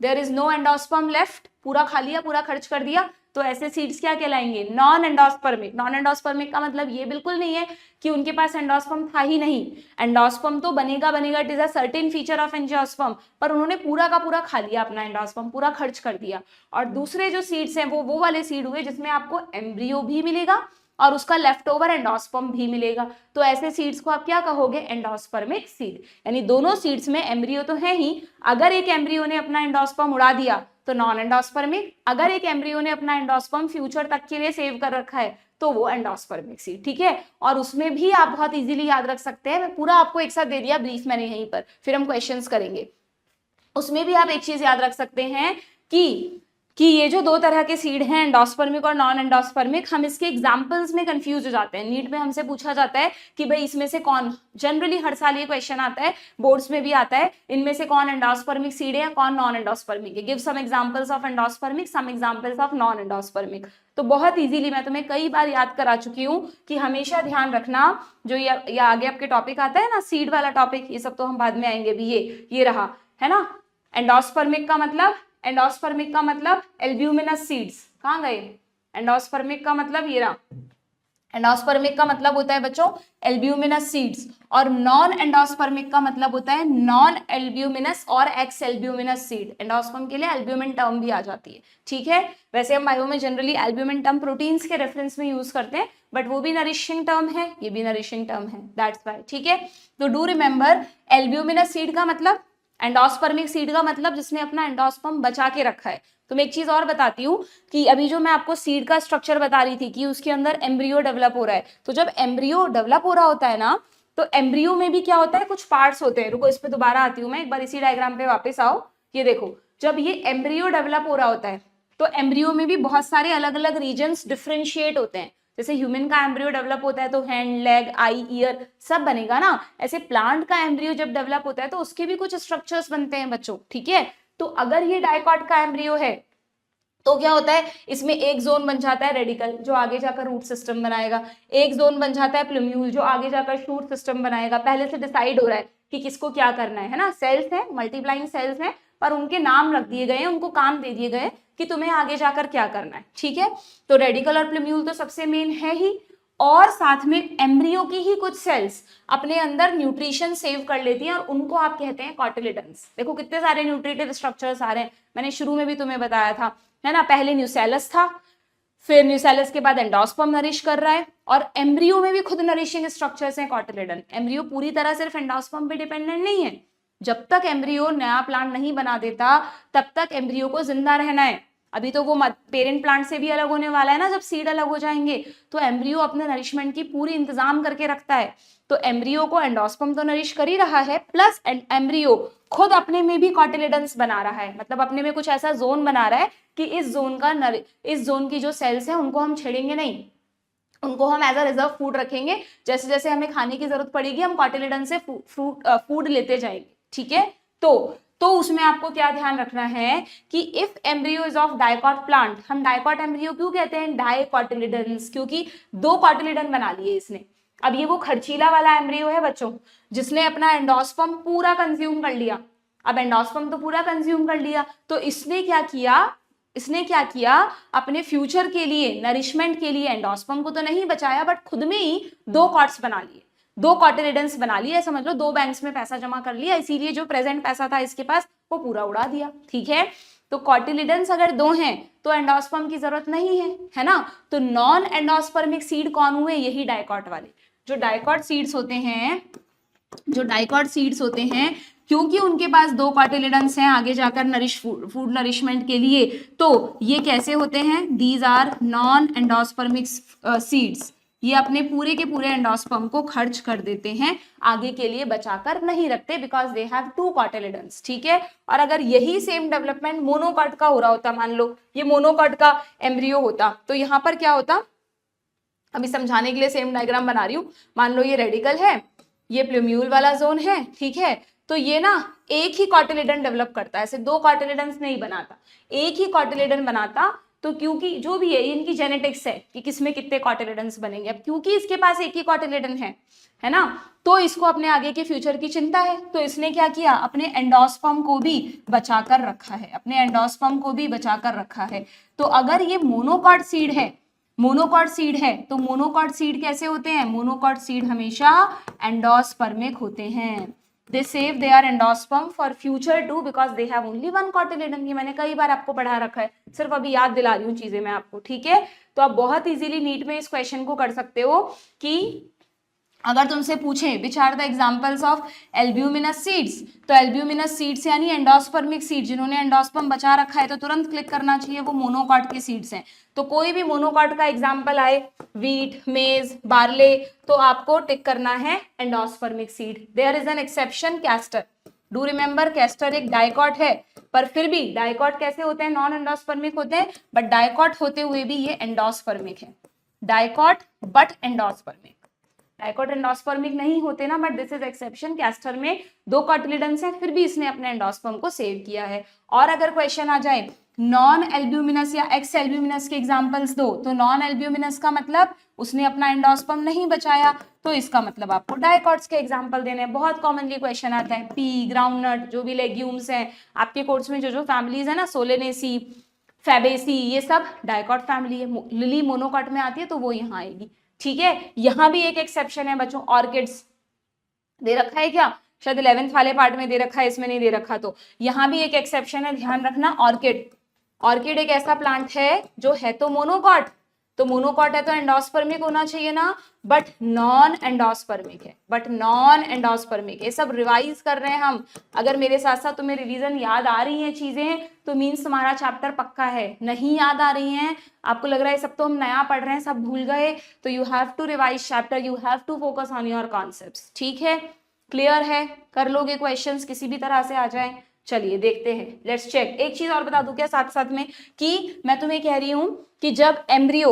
there is no endosperm left, पूरा खा लिया, पूरा खर्च कर दिया, तो ऐसे सीड्स क्या कहलाएंगे? Non endospermic. नॉन एंडोस्पर्मिक का मतलब ये बिल्कुल नहीं है कि उनके पास एंडोस्पर्म था ही नहीं, एंडोस्पर्म तो बनेगा, it is a certain feature of angiosperm, पर उन्होंने पूरा का पूरा खा लिया अपना एंडोस्पर्म, पूरा खर्च कर दिया। और दूसरे जो सीड्स हैं वो वाले सीड हुए जिसमें आपको एम्ब्रियो भी मिलेगा और उसका लेफ्ट ओवर एंडोस्पर्म भी मिलेगा, तो ऐसे सीड्स को आप क्या कहोगे? Endospermic seed. यानी दोनों सीड्स में एम्ब्रियो तो है ही, अगर एक एम्ब्रियो ने अपना एंडोस्पर्म उड़ा दिया तो नॉन एंडोस्पर्मिक, अगर एक एम्ब्रियो ने अपना एंडोस्पर्म फ्यूचर तक के लिए सेव कर रखा है तो वो एंडोस्पर्मिक सीड, ठीक है। और उसमें भी आप बहुत इजीली याद रख सकते हैं, मैं पूरा आपको एक साथ दे दिया ब्रीफ मैंने यहीं पर, फिर हम क्वेश्चंस करेंगे। उसमें भी आप एक चीज याद रख सकते हैं कि ये जो दो तरह के सीड हैं एंडोस्पर्मिक और नॉन एंडोस्पर्मिक, हम इसके एग्जांपल्स में कंफ्यूज हो जाते हैं। नीट में हमसे पूछा जाता है कि भाई इसमें से कौन, जनरली हर साल ये क्वेश्चन आता है, बोर्ड्स में भी आता है, इनमें से कौन एंडोस्पर्मिक सीड है या कौन नॉन एंडोस्पर्मिक है, give some examples of endospermic, some examples of non endospermic. तो बहुत इजीली मैं तुम्हें कई बार याद करा चुकी हूँ कि हमेशा ध्यान रखना, जो ये आगे आपके टॉपिक आता है ना सीड वाला टॉपिक, ये सब तो हम बाद में आएंगे भी, ये रहा है ना। एंडोस्पर्मिक का मतलब एल्ब्यूमिनस सीड्स, कहाँ गए? एंडोस्पर्मिक का मतलब ये रहा, एंडोस्पर्मिक का मतलब होता है बच्चों एल्ब्यूमिनस सीड्स, और नॉन एंडोस्पर्मिक का मतलब होता है नॉन एल्ब्यूमिनस और एक्स एल्ब्यूमिनस सीड। एंडोस्पर्म के लिए एल्ब्यूमिन टर्म भी आ जाती है, ठीक है। वैसे हम बायो में जनरली एल्ब्यूमिन टर्म प्रोटीन्स के रेफरेंस में यूज करते हैं, बट वो भी नरिशिंग टर्म है, ये भी नरिशिंग टर्म है, दैट्स व्हाई, ठीक है। तो डू रिमेंबर एल्ब्यूमिनस सीड का मतलब, एंडोस्पर्मिक सीड का मतलब जिसने अपना एंडोस्पर्म बचा के रखा है। तो मैं एक चीज और बताती हूँ कि अभी जो मैं आपको सीड का स्ट्रक्चर बता रही थी कि उसके अंदर एम्ब्रियो डेवलप हो रहा है, तो जब एम्ब्रियो डेवलप हो रहा होता है ना, तो एम्ब्रियो में भी क्या होता है, कुछ पार्ट्स होते हैं। रुको इस पे दोबारा आती हूँ मैं, एक बार इसी डायग्राम पे वापस आओ। ये देखो, जब ये एम्ब्रियो डेवलप हो रहा होता है तो एम्ब्रियो में भी बहुत सारे अलग अलग रीजन्स डिफरेंशिएट होते हैं। जैसे ह्यूमन का एम्ब्रियो डेवलप होता है तो हैंड, लेग, आई, ईयर सब बनेगा ना, ऐसे प्लांट का एम्ब्रियो जब डेवलप होता है तो उसके भी कुछ स्ट्रक्चर्स बनते हैं बच्चों, ठीक है। तो अगर ये डाइकॉट का एम्ब्रियो है तो क्या होता है, इसमें एक जोन बन जाता है रेडिकल जो आगे जाकर रूट सिस्टम बनाएगा, एक जोन बन जाता है प्लूम्यूल जो आगे जाकर शूट सिस्टम बनाएगा। पहले से डिसाइड हो रहा है कि किसको क्या करना है ना। सेल्स हैं, मल्टीप्लाइंग सेल्स हैं, पर उनके नाम रख दिए गए हैं, उनको काम दे दिए गए कि तुम्हें आगे जाकर क्या करना है, ठीक है। तो रेडिकल और प्लूम्यूल तो सबसे मेन है ही, और साथ में एम्ब्रियो की ही कुछ सेल्स अपने अंदर न्यूट्रिशन सेव कर लेती हैं और उनको आप कहते हैं कॉटिलिडन्स। देखो कितने सारे न्यूट्रिटिव स्ट्रक्चर्स आ रहे हैं, मैंने शुरू में भी तुम्हें बताया था, है ना। पहले न्यूसेलस था, फिर न्यूसेलस के बाद एंडोस्पर्म नरिश कर रहा है, और एम्ब्रियो में भी खुद नरिशिंग स्ट्रक्चर्स हैं कॉटिलिडन। एम्ब्रियो पूरी तरह सिर्फ एंडोस्पर्म पे डिपेंडेंट नहीं है, जब तक एम्ब्रियो नया प्लांट नहीं बना देता तब तक एम्ब्रियो को जिंदा रहना है। अभी तो वो पेरेंट प्लांट से भी अलग होने वाला है ना, जब सीड अलग हो जाएंगे तो एम्ब्रियो अपने नरिशमेंट की पूरी इंतजाम करके रखता है। तो एम्ब्रियो को एंडोस्पर्म तो नरिश कर ही रहा है, प्लस एम्ब्रियो खुद अपने में भी कॉटिलिडन्स बना रहा है, मतलब अपने में कुछ ऐसा जोन बना रहा है कि इस जोन की जो सेल्स हैं उनको हम छेड़ेंगे नहीं, उनको हम एज अ रिजर्व फूड रखेंगे। जैसे जैसे हमें खाने की जरूरत पड़ेगी हम कॉटिलिडन से फूड लेते जाएंगे, ठीक है। तो उसमें आपको क्या ध्यान रखना है कि if embryo is of dicot plant, हम डाइकॉट एम्ब्रियो क्यों कहते हैं, डाइकॉटिलिडन्स, क्योंकि दो कॉटिलिडन बना लिए इसने। अब ये वो खर्चीला वाला एम्ब्रियो है बच्चों जिसने अपना एंडोस्पर्म पूरा कंज्यूम कर लिया। अब एंडोस्पर्म तो पूरा कंज्यूम कर लिया, तो इसने क्या किया अपने फ्यूचर के लिए, नरिशमेंट के लिए एंडोस्पर्म को तो नहीं बचाया, बट खुद में ही दो कॉट्स बना लिए, दो कॉटिलिडन्स बना लिए, समझ लो दो बैंक्स में पैसा जमा कर लिया, इसीलिए जो प्रेजेंट पैसा था इसके पास वो पूरा उड़ा दिया, ठीक है। तो कॉटिलिडन्स अगर दो हैं तो एंडोस्पर्म की जरूरत नहीं है ना। तो नॉन एंडोस्पर्मिक सीड कौन हुए, यही डाइकॉट वाले। जो डाइकॉट सीड्स होते हैं क्योंकि उनके पास दो कॉटिलिडन्स हैं आगे जाकर फूड नरिशमेंट के लिए, तो ये कैसे होते हैं, these are non endospermic seeds. ये अपने पूरे के पूरे एंडोस्पर्म को खर्च कर देते हैं, आगे के लिए बचाकर नहीं रखते, because they have two cotyledons, ठीक है। और अगर यही सेम डेवलपमेंट मोनोकॉट का हो रहा होता, मान लो ये मोनोकॉट का एम्ब्रियो होता, तो यहाँ पर क्या होता, अभी समझाने के लिए सेम डायग्राम बना रही हूँ। मान लो ये रेडिकल है, ये प्लूम्यूल वाला जोन है, ठीक है। तो ये ना एक ही कॉटिलिडन डेवलप करता है, ऐसे दो कॉटिलिडन्स नहीं बनाता, एक ही कॉटिलिडन बनाता तो क्योंकि जो भी है इनकी जेनेटिक्स है कि किसमें कितने कॉटिलिडन्स बनेंगे, अब क्योंकि इसके पास एक ही कॉटिलिडन है ना, तो इसको अपने आगे के फ्यूचर की चिंता है, तो इसने क्या किया, अपने एंडोस्पर्म को भी बचा कर रखा है, अपने एंडोस्पर्म को भी बचा कर रखा है। तो अगर ये मोनोकॉट सीड है, मोनोकॉट सीड है, तो मोनोकॉट सीड कैसे होते हैं, मोनोकॉट सीड हमेशा एंडोस्पर्मिक होते हैं। They save their endosperm for future too because they have only one cotyledon. ये मैंने कई बार आपको पढ़ा रखा है, सिर्फ अभी याद दिला रही हूँ चीजें मैं आपको, ठीक है। तो आप बहुत इजीली नीट में इस क्वेश्चन को कर सकते हो कि अगर तुमसे पूछे which are the examples of albuminous seeds, तो एल्ब्यूमिनस सीड्स यानी एंडोस्पर्मिक सीड, जिन्होंने एंडोस्पर्म बचा रखा है तो तुरंत क्लिक करना चाहिए, वो मोनोकॉट के सीड्स हैं। तो कोई भी मोनोकॉट का एग्जाम्पल आए, वीट, मेज, बार्ले, तो आपको टिक करना है endospermic seed. There is an exception, castor. Do remember castor एक डाइकॉट है, पर फिर भी डाइकॉट कैसे होते हैं, नॉन एंडोस्पर्मिक होते हैं, बट डाइकॉट होते हुए भी ये एंडोस्पर्मिक है, dicot but endospermic. Dicot endospermic नहीं होते ना, but this is exception, castor में 2 कॉटिलिडन्स हैं, फिर भी इसने अपने एंडोस्पर्म को सेव किया है। और अगर क्वेश्चन आ जाए नॉन एल्ब्यूमिनस या एक्स एल्ब्यूमिनस के एग्जांपल्स दो, तो नॉन एल्ब्यूमिनस का मतलब उसने अपना एंडोस्पर्म नहीं बचाया, तो इसका मतलब आपको डाइकॉट्स के एग्जांपल देने हैं। बहुत कॉमनली क्वेश्चन आता है, पी, ग्राउंडनट, जो भी लेग्यूम्स हैं आपके कोर्स में, जो फैमिलीज है ना, सोलेनेसी, फैबेसी, ये सब डाइकॉट फैमिली है। लिली मोनोकॉट में आती है तो वो यहाँ आएगी, ठीक है। यहां भी एक एक्सेप्शन है बच्चों, ऑर्किड्स दे रखा है क्या, शायद 11th वाले पार्ट में दे रखा है, इसमें नहीं दे रखा, तो यहां भी एक एक्सेप्शन है, ध्यान रखना। ऑर्किड, ऑर्किड एक ऐसा प्लांट है जो है तो मोनोकॉट, तो मोनोकॉट है तो एंडोस्पर्मिक होना चाहिए ना, बट नॉन एंडोस्पर्मिक है, बट नॉन एंडोस्पर्मिक। ये सब रिवाइज कर रहे हैं हम, अगर मेरे साथ साथ तुम्हें रिवीजन याद आ रही हैं चीजें, तो मीन्स तुम्हारा चैप्टर पक्का है। नहीं याद आ रही हैं, आपको लग रहा है सब तो हम नया पढ़ रहे हैं, सब भूल गए, तो you have to revise chapter, you have to focus on your concepts, ठीक है। क्लियर है, कर लोगे क्वेश्चंस किसी भी तरह से आ जाए। चलिए देखते हैं, लेट्स चेक। एक चीज और बता दूं क्या साथ साथ में, कि मैं तुम्हें कह रही हूं कि जब एम्ब्रियो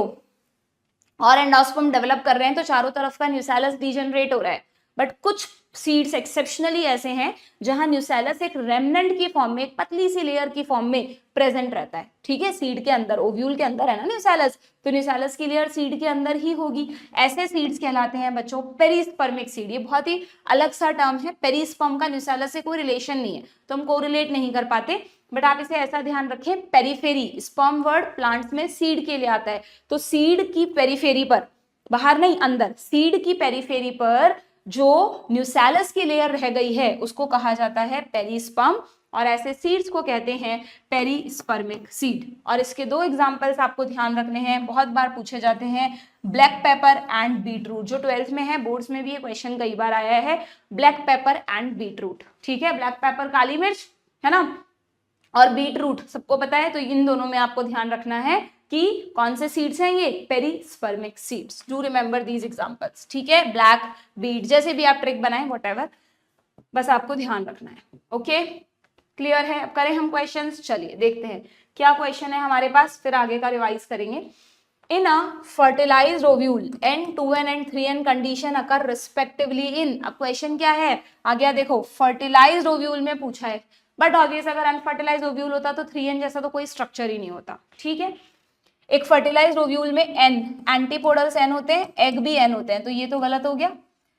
और एंडोस्पर्म डेवलप कर रहे हैं तो चारों तरफ का न्यूसैलस डीजनरेट हो रहा है, बट कुछ सीड्स एक्सेप्शनली ऐसे हैं जहां न्यूसैलस एक रेमनेंट की फॉर्म में, एक पतली सी लेयर की फॉर्म में प्रेजेंट रहता है, ठीक है। सीड के अंदर, ओव्यूल के अंदर है ना न्यूसैलस, तो न्यूसैलस की लेयर सीड के अंदर ही होगी। ऐसे सीड्स कहलाते हैं बच्चों पेरिस्पर्मिक सीड। ये बहुत ही अलग सा टर्म है, पेरिस्पर्म का न्यूसैलस से कोई रिलेशन नहीं है, तो हम कोरिलेट नहीं कर पाते, बट आप इसे ऐसा ध्यान रखें, पेरिफेरी, स्पर्म वर्ड प्लांट्स में सीड के लिए आता है, तो सीड की पेरिफेरी पर, बाहर नहीं अंदर, सीड की पेरिफेरी पर जो न्यूसैलस की लेयर रह गई है उसको कहा जाता है पेरिस्पर्म, और ऐसे सीड्स को कहते हैं पेरिस्पर्मिक सीड। और इसके 2 एग्जांपल्स आपको ध्यान रखने हैं, बहुत बार पूछे जाते हैं, ब्लैक पेपर एंड बीटरूट, जो 12th में है, बोर्ड्स में भी ये क्वेश्चन कई बार आया है, ब्लैक पेपर एंड बीटरूट, ठीक है। ब्लैक पेपर काली मिर्च है ना, और बीट रूट सबको पता है, तो इन दोनों में आपको ध्यान रखना है कि कौन से सीड्स हैं ये, perispermic seeds. Do remember these examples, ठीक है। ब्लैक, बीट, जैसे भी आप ट्रिक बनाएं, व्हाटएवर, बस आपको ध्यान रखना है, ओके। क्लियर है, अब करें हम क्वेश्चंस। चलिए देखते हैं क्या क्वेश्चन है हमारे पास, फिर आगे का रिवाइज करेंगे। In a fertilized ovule N2N and 3N condition occur respectively in, अब क्वेश्चन क्या है आ गया, देखो फर्टिलाइज्ड ओव्यूल में पूछा है, बट ऑब्वियस अगर अनफर्टिलाइज्ड ओव्यूल होता तो 3N जैसा तो कोई स्ट्रक्चर ही नहीं होता, ठीक है। एक फर्टिलाइज्ड ओव्यूल में N, एंटीपोडल्स N होते हैं, एग भी N होते हैं, तो ये तो गलत हो गया।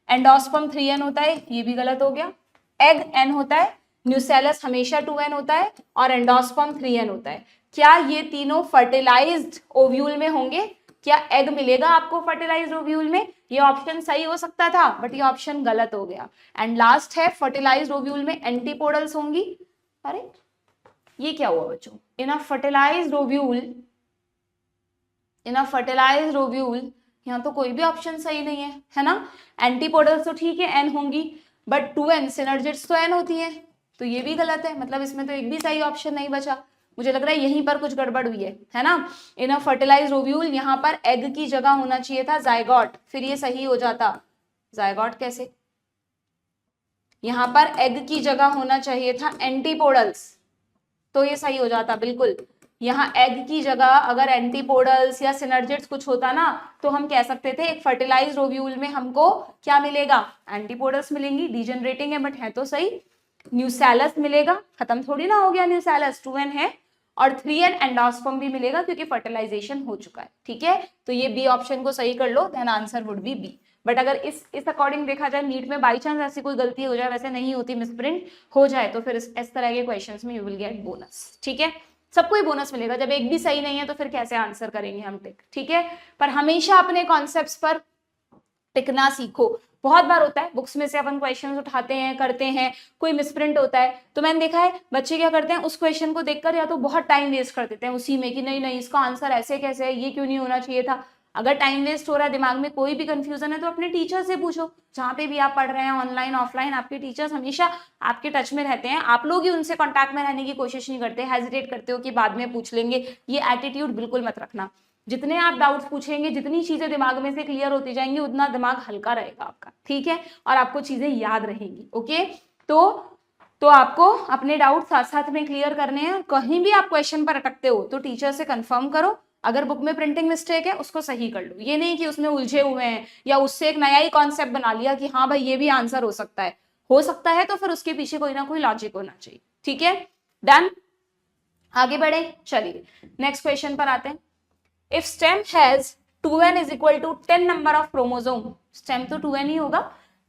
एंडोस्पर्म 3N होता है, ये भी गलत हो गया। एग N होता है, न्यूसैलस हमेशा 2N होता है, और एंडोस्पर्म 3N होता है। क्या ये तीनों फर्टिलाइज्ड ओव्यूल में होंगे, क्या एग मिलेगा आपको फर्टिलाइज्ड ओव्यूल में? ये ऑप्शन सही हो सकता था, बट ये ऑप्शन गलत हो गया। एंड लास्ट है, फर्टिलाइज्ड ओव्यूल में एंटीपोडल्स होंगी। अरे ये क्या हुआ बच्चों, इन अ फर्टिलाइज्ड ओव्यूल, यहाँ तो कोई भी ऑप्शन सही नहीं है ना। एंटीपोडल्स तो ठीक है N होंगी, बट 2N सिनर्जिड्स तो N होती है, तो ये भी गलत है, मतलब इसमें तो एक भी सही ऑप्शन नहीं बचा। मुझे लग रहा है यहीं पर कुछ गड़बड़ हुई है ना। इन अ फर्टिलाइज्ड ओव्यूल, यहाँ पर एग की जगह होना चाहिए था जाइगोट, फिर ये सही हो जाता। जाइगोट कैसे, यहाँ पर एग की जगह होना चाहिए था एंटीपोडल्स, तो ये सही हो जाता बिल्कुल। यहाँ एग की जगह अगर एंटीपोडल्स या सिनर्जिड्स कुछ होता ना, तो हम कह सकते थे एक फर्टिलाइज्ड ओव्यूल में हमको क्या मिलेगा, एंटीपोडल्स मिलेंगी, डीजनरेटिंग है बट है तो सही। न्यूसैलस मिलेगा, खत्म थोड़ी ना हो गया न्यूसैलस, 2N है, और 3N एंडोस्पर्म भी मिलेगा क्योंकि फर्टिलाइजेशन हो चुका है। ठीक है, तो ये बी ऑप्शन को सही कर लो, then answer would be B. But अगर इस अकॉर्डिंग देखा जाए, नीट में बाई चांस ऐसी कोई गलती हो जाए, वैसे नहीं होती, मिसप्रिंट हो जाए, तो फिर इस तरह के क्वेश्चंस में यू विल गेट बोनस। ठीक है, सबको ही बोनस मिलेगा। जब एक भी सही नहीं है तो फिर कैसे आंसर करेंगे हम टिक। ठीक है, पर हमेशा अपने कॉन्सेप्ट्स पर टिकना सीखो। बहुत बार होता है बुक्स में से अपन क्वेश्चन उठाते हैं, करते हैं, कोई मिसप्रिंट होता है, तो मैंने देखा है बच्चे क्या करते हैं, उस क्वेश्चन को देखकर या तो बहुत टाइम वेस्ट कर देते हैं उसी में कि नहीं नहीं इसका आंसर ऐसे कैसे है, ये क्यों नहीं होना चाहिए था। अगर टाइम वेस्ट हो रहा है, दिमाग में कोई भी कंफ्यूजन है, तो अपने टीचर से पूछो। जहाँ पे भी आप पढ़ रहे हैं, ऑनलाइन ऑफलाइन, आपके टीचर्स हमेशा आपके टच में रहते हैं। आप लोग ही उनसे कॉन्टैक्ट में रहने की कोशिश नहीं करते, हेजिटेट करते हो कि बाद में पूछ लेंगे। ये एटीट्यूड बिल्कुल मत रखना। जितने आप डाउट्स पूछेंगे, जितनी चीजें दिमाग में से क्लियर होती जाएंगी, उतना दिमाग हल्का रहेगा आपका। ठीक है, और आपको चीजें याद रहेंगी। ओके, तो आपको अपने डाउट साथ साथ में क्लियर करने हैं। कहीं भी आप क्वेश्चन पर अटकते हो तो टीचर से कंफर्म करो। अगर बुक में प्रिंटिंग मिस्टेक है उसको सही कर लो। ये नहीं कि उसमें उलझे हुए हैं या उससे एक नया ही कॉन्सेप्ट बना लिया कि हाँ भाई ये भी आंसर हो सकता है। हो सकता है तो फिर उसके पीछे कोई ना कोई लॉजिक होना चाहिए। ठीक है, डन, आगे बढ़े। चलिए नेक्स्ट क्वेश्चन पर आते हैं। If stem has 2n is equal to 10 number of chromosome, stem तो 2n ही होगा,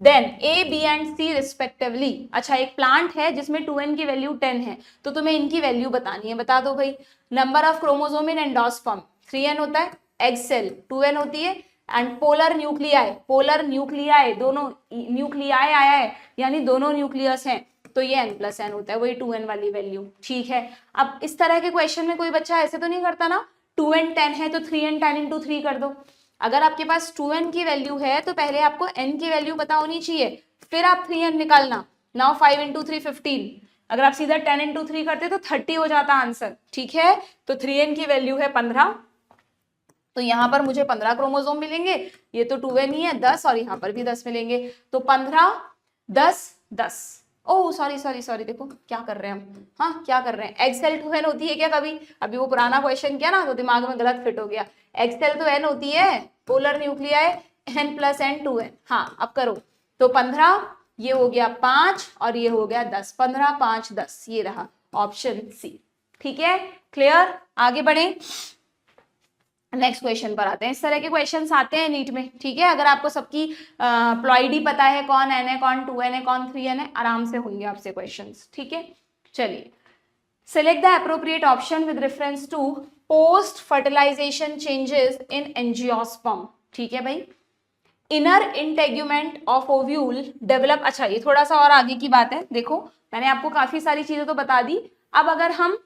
then A, B and C respectively। अच्छा, एक प्लांट है जिसमें 2n की वैल्यू 10 है, तो तुम्हें इनकी वैल्यू बतानी है। बता दो भाई। Number of chromosome in endosperm 3n होता है, एग सेल 2n होती है, एंड पोलर न्यूक्लियाई दोनों न्यूक्लियाई आया है यानी दोनों न्यूक्लियस हैं, तो ये n+n होता है, वही 2n वाली वैल्यू। ठीक है, अब इस तरह के क्वेश्चन में कोई बच्चा ऐसे तो नहीं करता ना 2n 10 है तो 3n 10 into 3 कर दो। अगर आपके पास 2n की वैल्यू है तो पहले आपको n की वैल्यू पता होनी चाहिए, फिर आप 3n निकालना। Now 5 into 3 15। अगर आप सीधा 10 into 3 करते तो 30 हो जाता आंसर। ठीक है, तो 3n की वैल्यू है 15, तो यहाँ पर मुझे 15 क्रोमोसोम मिलेंगे। ये तो 2n ही है 10, और यहाँ पर भी 10 मिलेंगे, तो 15 10 10। ओह सॉरी, देखो क्या कर रहे हैं हम। हाँ, क्या कर रहे हैं, एक्सेल 2n होती है क्या कभी? अभी वो पुराना क्वेश्चन किया ना तो दिमाग में गलत फिट हो गया। एक्सेल तो n होती है, पोलर न्यूक्लियाई n+n 2n। हाँ, अब करो, तो 15, ये हो गया 5 और ये हो गया 10, 15 5 10, ये रहा ऑप्शन सी। ठीक है, क्लियर, आगे बढ़े। नेक्स्ट क्वेश्चन पर आते हैं। इस तरह के क्वेश्चंस आते हैं नीट में। ठीक है, अगर आपको सबकी प्लॉइडी पता है, कौन n है, कौन 2n है, कौन 3n है, आराम से होंगे आपसे क्वेश्चंस। ठीक है, चलिए, select the appropriate option with reference to post fertilization changes in angiosperm. ठीक है भाई, inner integument of ovule develop. अच्छा, ये थोड़ा सा और आगे की बात है। देखो, मैंने आपको काफी सारी चीजें तो बता दी। अब अगर हम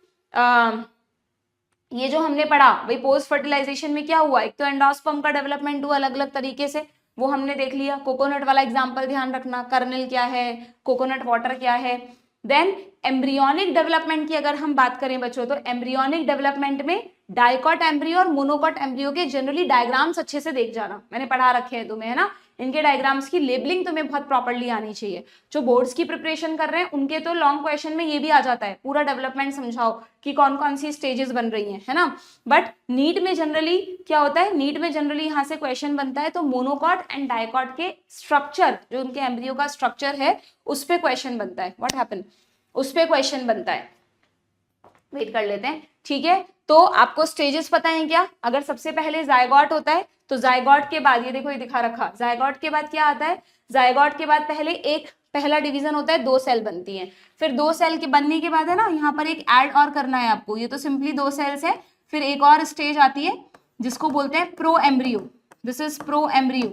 ये जो हमने पढ़ा भाई, पोस्ट फर्टिलाइजेशन में क्या हुआ, एक तो एंडोस्पर्म का डेवलपमेंट हुआ अलग अलग तरीके से, वो हमने देख लिया। कोकोनट वाला एग्जांपल ध्यान रखना, कर्नल क्या है, कोकोनट वाटर क्या है। देन एम्ब्रियोनिक डेवलपमेंट की अगर हम बात करें बच्चों, तो एम्ब्रियोनिक डेवलपमेंट में डाइकॉट एम्ब्रियो और मोनोकॉट एम्ब्रियो के जनरली डायग्राम्स अच्छे से देख जाना, मैंने पढ़ा रखे हैं तुम्हें, है ना। इनके डायग्राम्स की लेबलिंग तुम्हें बहुत प्रॉपर्ली आनी चाहिए। जो बोर्ड्स की प्रिपरेशन कर रहे हैं उनके तो लॉन्ग क्वेश्चन में ये भी आ जाता है, पूरा डेवलपमेंट समझाओ कि कौन कौन सी स्टेजेस बन रही हैं, है ना। बट नीट में जनरली क्या होता है, नीट में जनरली यहाँ से क्वेश्चन बनता है तो मोनोकॉट एंड डाइकॉट के स्ट्रक्चर, जो उनके एम्ब्रियो का स्ट्रक्चर है, उस पर क्वेश्चन बनता है। व्हाट हैपन, उस पर क्वेश्चन बनता है। वेट कर लेते हैं। ठीक है, तो आपको स्टेजेस पता है क्या? अगर सबसे पहले जायगॉट होता है तो जायगॉट के बाद, ये देखो ये दिखा रखा, जायगॉट के बाद क्या आता है, जायगॉट के बाद पहले एक पहला डिवीजन होता है, 2 सेल बनती हैं। फिर 2 सेल के बनने के बाद है ना, यहाँ पर एक ऐड और करना है आपको, ये तो सिंपली 2 सेल्स है। फिर एक और स्टेज आती है जिसको बोलते हैं pro embryo, this is pro embryo.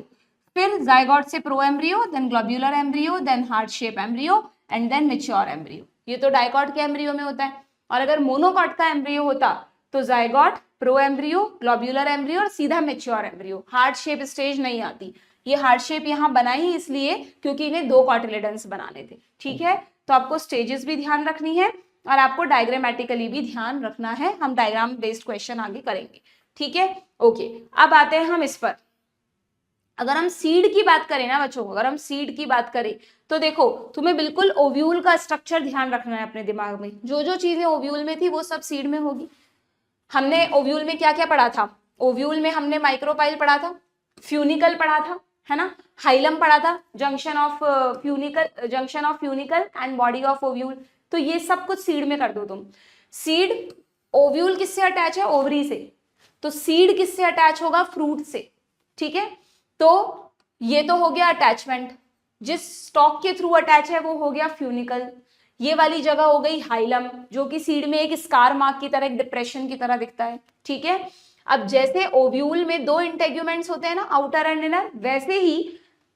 फिर जायगॉट से pro embryo, then globular embryo, then heart shape embryo and then mature embryo. ये तो डाइकॉट के एम्ब्रियो में होता है। और अगर मोनोकॉट का एम्ब्रियो होता तो zygote, pro embryo, globular embryo और सीधा mature embryo, heart shape stage नहीं आती। ये हार्ट शेप यहाँ बनाई इसलिए क्योंकि इन्हें 2 कॉटिलेडन्स बनाने थे। ठीक है, तो आपको स्टेजेस भी ध्यान रखनी है और आपको डायग्रामेटिकली भी ध्यान रखना है। हम डायग्राम बेस्ड क्वेश्चन आगे करेंगे। ठीक है, ओके, अब आते हैं हम इस पर। अगर हम सीड की बात करें ना बच्चों, अगर हम सीड की बात करें तो देखो, तुम्हें बिल्कुल ओव्यूल का स्ट्रक्चर ध्यान रखना है अपने दिमाग में। जो जो चीजें ओव्यूल में थी वो सब सीड में होगी। हमने ओव्यूल में क्या क्या पढ़ा था? ओव्यूल में हमने माइक्रोपाइल पढ़ा था, फ्यूनिकल पढ़ा था, है ना, हाइलम पढ़ा था, junction of funicle and body of ovule. तो ये सब कुछ सीड में कर दो तुम। सीड ओव्यूल किससे अटैच है? ओवरी से। तो सीड किससे अटैच होगा? फ्रूट से। ठीक है, तो ये तो हो गया अटैचमेंट। जिस स्टॉक के थ्रू अटैच है वो हो गया फ्यूनिकल। ये वाली जगह हो गई हाइलम, जो कि सीड में एक स्कार मार्क की तरह, एक डिप्रेशन की तरह दिखता है। ठीक है, अब जैसे ओव्यूल में दो इंटेग्यूमेंट्स होते हैं ना, आउटर एंड इनर, वैसे ही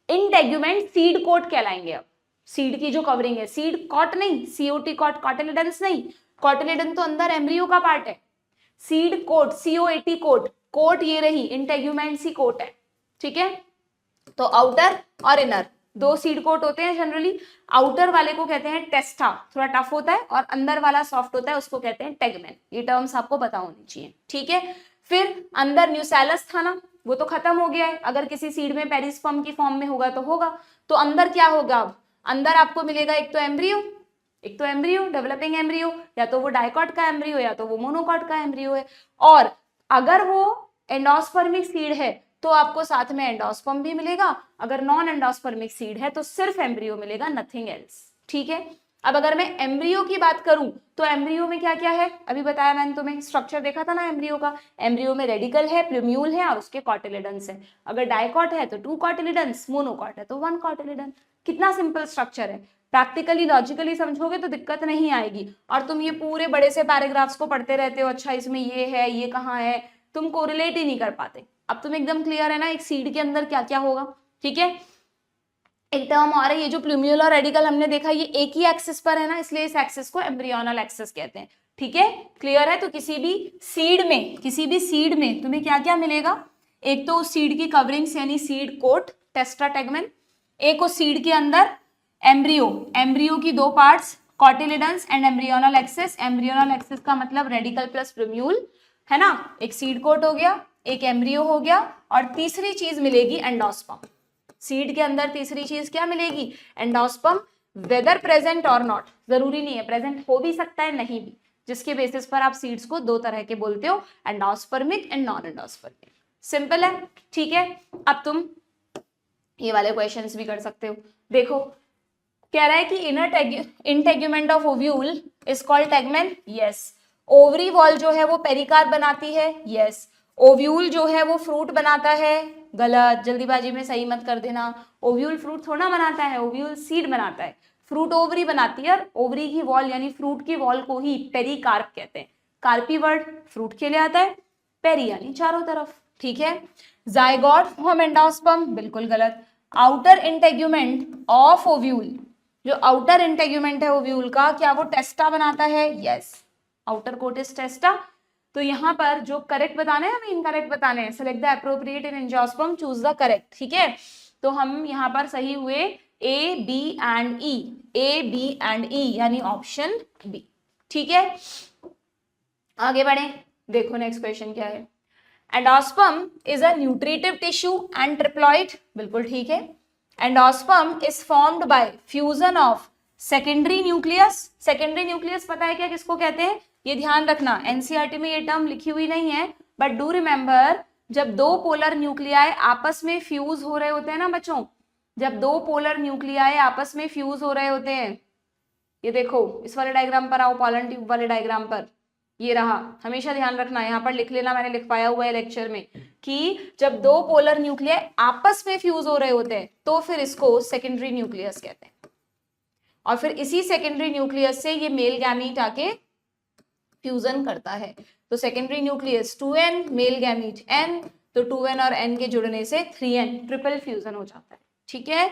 इंटेग्यूमेंट सीड कोट कहलाएंगे। अब सीड की जो कवरिंग है, सीड कॉट नहीं, सीओटी कॉट, कॉटिलेडन्स नहीं, कॉटिलेडन तो अंदर एम्ब्रियो का पार्ट है। सीड कोट, सीओएटी कोट, कोट ये रही, इंटेग्यूमेंट सी कोट है। ठीक है, तो आउटर और इनर दो सीड कोट होते हैं जनरली। आउटर वाले को कहते हैं टेस्टा, थोड़ा टफ होता है, और अंदर वाला सॉफ्ट होता है, उसको कहते हैं टेगमेन। ये टर्म्स आपको पता होनी चाहिए। ठीक है, फिर अंदर न्यूसेलस था ना, वो तो खत्म हो गया है। अगर किसी सीड में पेरिस्पर्म की फॉर्म में होगा तो होगा। तो अंदर क्या होगा? अब अंदर आपको मिलेगा एक तो एम्ब्रियो, एक तो एम्ब्रियो, डेवलपिंग एम्ब्रियो, या तो वो डाइकॉट का एम्ब्रियो या तो वो मोनोकॉट का एम्ब्रियो है। और अगर वो एंडोस्पर्मिक सीड है तो आपको साथ में एंडोस्पर्म भी मिलेगा। अगर नॉन एंडोस्पर्मिक सीड है तो सिर्फ एम्ब्रियो मिलेगा, नथिंग एल्स। ठीक है, अब अगर मैं एम्ब्रियो की बात करूं तो एम्ब्रियो में क्या क्या है? अभी बताया मैंने तुम्हें, स्ट्रक्चर देखा था ना एम्ब्रियो का। एम्ब्रियो में रेडिकल है, प्लूम्यूल है और उसके कॉटिलेडन्स है। अगर डाइकॉट है तो 2 कॉटिलेडन्स, मोनोकॉट है तो 1 कॉटिलेडन। कितना सिंपल स्ट्रक्चर है। प्रैक्टिकली लॉजिकली समझोगे तो दिक्कत नहीं आएगी। और तुम ये पूरे बड़े से पैराग्राफ्स को पढ़ते रहते हो, अच्छा इसमें ये है, ये कहाँ है, तुम कोरिलेट ही नहीं कर पाते। अब तुम एकदम क्लियर है ना एक सीड के अंदर क्या क्या होगा। ठीक है, एक टर्म और है, ये जो प्लूम्यूल और रेडिकल हमने देखा, ये एक ही एक्सिस पर है ना, इसलिए इस एक्सिस को एम्ब्रियोनल एक्सिस कहते हैं। ठीक है, क्लियर है। तो किसी भी सीड में तुम्हें क्या क्या मिलेगा? एक तो उस सीड की कवरिंग्स यानी सीड कोट, टेस्टा टेगमेन। एक उस सीड के अंदर एम्ब्रियो, एम्ब्रियो की दो parts, cotyledons and embryonal axis. Embryonal axis का मतलब रेडिकल प्लस प्लूम्यूल है ना। एक सीड कोट हो गया, एक एम्ब्रियो हो गया, और तीसरी चीज मिलेगी एंडोस्पर्म। सीड के अंदर तीसरी चीज क्या मिलेगी? एंडोस्पर्म। वेदर प्रेजेंट और नॉट, जरूरी नहीं है, प्रेजेंट हो भी सकता है, नहीं भी, जिसके बेसिस पर आप सीड्स को दो तरह के बोलते हो, endospermic and non endospermic. Simple है। ठीक है, अब तुम ये वाले क्वेश्चंस भी कर सकते हो। देखो, कह रहा है कि inner integument of ovule is called tegmen. Yes. Ovary wall जो है वो पेरिकार्प बनाती है। यस। ओव्यूल जो है वो फ्रूट बनाता है। गलत, जल्दीबाजी में सही मत कर देना। ओव्यूल फ्रूट थोड़ा बनाता है, ओव्यूल सीड बनाता है। फ्रूट ओवरी बनाती है, और ओवरी की वॉल यानी फ्रूट की वॉल को ही पेरिकार्प कहते हैं। कार्पी वर्ड फ्रूट के लिए आता है, पेरी यानी चारों तरफ। ठीक है, जाइगोट फ्रॉम एंडोस्पर्म, बिल्कुल गलत। आउटर इंटेग्यूमेंट ऑफ ओव्यूल, जो आउटर इंटेग्यूमेंट है ओव्यूल का, क्या वो टेस्टा बनाता है? Yes, outer coat is टेस्टा। तो यहाँ पर जो करेक्ट बताना है हमें इनकरेक्ट बताने हैं। Select the appropriate in angiosperm, choose the correct. ठीक है, तो हम यहाँ पर सही हुए A, B and E, A, B and E, यानी ऑप्शन बी। ठीक है, आगे बढ़े। देखो नेक्स्ट क्वेश्चन क्या है। Endosperm is a nutritive tissue and triploid, बिल्कुल ठीक है। Endosperm is formed by fusion of secondary nucleus. Secondary nucleus पता है क्या किसको कहते हैं? ये ध्यान रखना, एनसीईआरटी में ये टर्म लिखी हुई नहीं है, बट डू रिमेंबर, जब दो पोलर न्यूक्लियाई आपस में फ्यूज हो रहे होते हैं ना बच्चों, जब दो पोलर न्यूक्लियाई आपस में फ्यूज हो रहे होते हैं, ये देखो इस वाले डायग्राम पर आओ, पॉलन ट्यूब वाले डायग्राम पर, ये रहा, हमेशा ध्यान रखना, यहाँ पर लिख लेना, मैंने लिखवाया हुआ है लेक्चर में, कि जब दो पोलर न्यूक्लियाई आपस में फ्यूज हो रहे होते हैं तो फिर इसको सेकेंडरी न्यूक्लियस कहते हैं। और फिर इसी सेकेंडरी न्यूक्लियस से ये मेल गैमीट आके फ्यूजन करता है। तो secondary nucleus 2n, male gamete n, तो 2n और n के जुड़ने से 3n, ट्रिपल फ्यूजन हो जाता है। ठीक है,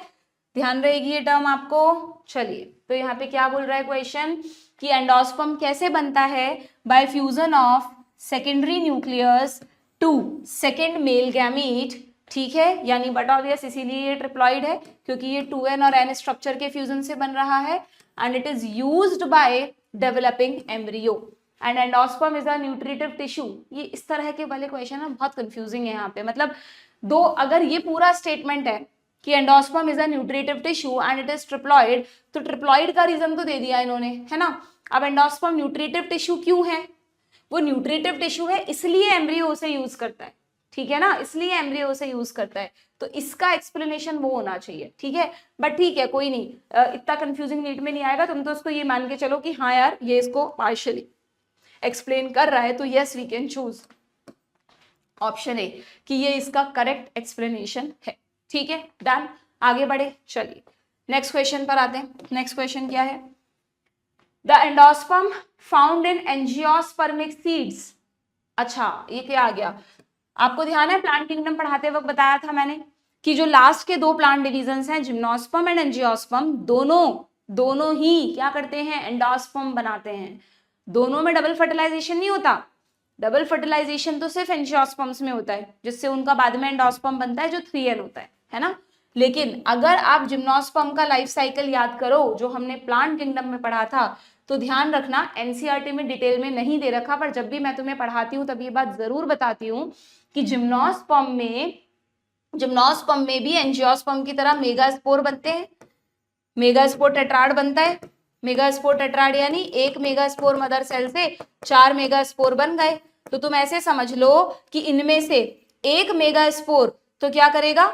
ध्यान रहेगी ये टर्म आपको। चलिए, तो यहाँ पे क्या बोल रहा है क्वेश्चन, कि एंडोस्पर्म कैसे बनता है? By fusion of secondary nucleus to second male gamete. ठीक है, यानी बट ऑब्वियस इसीलिए ये ट्रिप्लॉइड है, क्योंकि ये 2n और n स्ट्रक्चर के फ्यूजन से बन रहा है, and it is used by developing embryo. And endosperm is a nutritive tissue. ये इस तरह के वाले क्वेश्चन है, बहुत कंफ्यूजिंग है यहाँ पे, मतलब दो, अगर ये पूरा स्टेटमेंट है कि endosperm is a nutritive tissue and it is triploid, तो ट्रिप्लॉइड का रीजन तो दे दिया इन्होंने, है ना। अब एंडोस्पर्म न्यूट्रिटिव टिश्यू क्यों है? वो न्यूट्रिटिव टिश्यू है इसलिए एम्ब्रियो उसे यूज करता है, ठीक है ना, इसलिए एम्ब्रियो उसे यूज करता है, तो इसका एक्सप्लेनेशन वो होना चाहिए। ठीक है, बट ठीक है, कोई नहीं, इतना कंफ्यूजिंग नीट में नहीं आएगा, तुम तो उसको ये मान के चलो कि हाँ यार ये इसको पार्शियली एक्सप्लेन कर रहा है तो yes we can choose option A कि ये इसका करेक्ट एक्सप्लेनेशन है। ठीक है, डन, आगे बढ़े। चलिए नेक्स्ट क्वेश्चन पर आते हैं। नेक्स्ट क्वेश्चन क्या है? The endosperm found in angiospermic seeds. अच्छा, ये क्या आ गया? आपको ध्यान है प्लांट किंगडम पढ़ाते वक्त बताया था मैंने कि जो लास्ट के दो प्लांट डिविजन्स हैं जिम्नोस्पर्म एंड एंजियोस्पर्म, दोनों ही क्या करते हैं? एंडोस्पर्म बनाते हैं। दोनों में डबल फर्टिलाइजेशन नहीं होता। डबल फर्टिलाइजेशन तो सिर्फ एंजियोस्पर्म्स में होता है, जिससे उनका बाद में एंडोस्पर्म बनता है जो 3N होता है ना। लेकिन अगर आप जिम्नोस्पर्म का लाइफ साइकिल याद करो जो हमने प्लांट किंगडम में पढ़ा था, तो ध्यान रखना एनसीईआरटी में डिटेल में नहीं दे रखा, पर जब भी मैं तुम्हें पढ़ाती हूँ तब ये बात जरूर बताती हूँ कि जिम्नोस्पर्म में भी एंजियोस्पर्म की तरह मेगास्पोर बनते हैं। मेगास्पोर टेट्राड बनता है। मेगास्पोर टेट्राड यानी एक मेगास्पोर मदर सेल से 4 मेगास्पोर बन गए। तो तुम ऐसे समझ लो कि इनमें से एक मेगास्पोर तो क्या करेगा?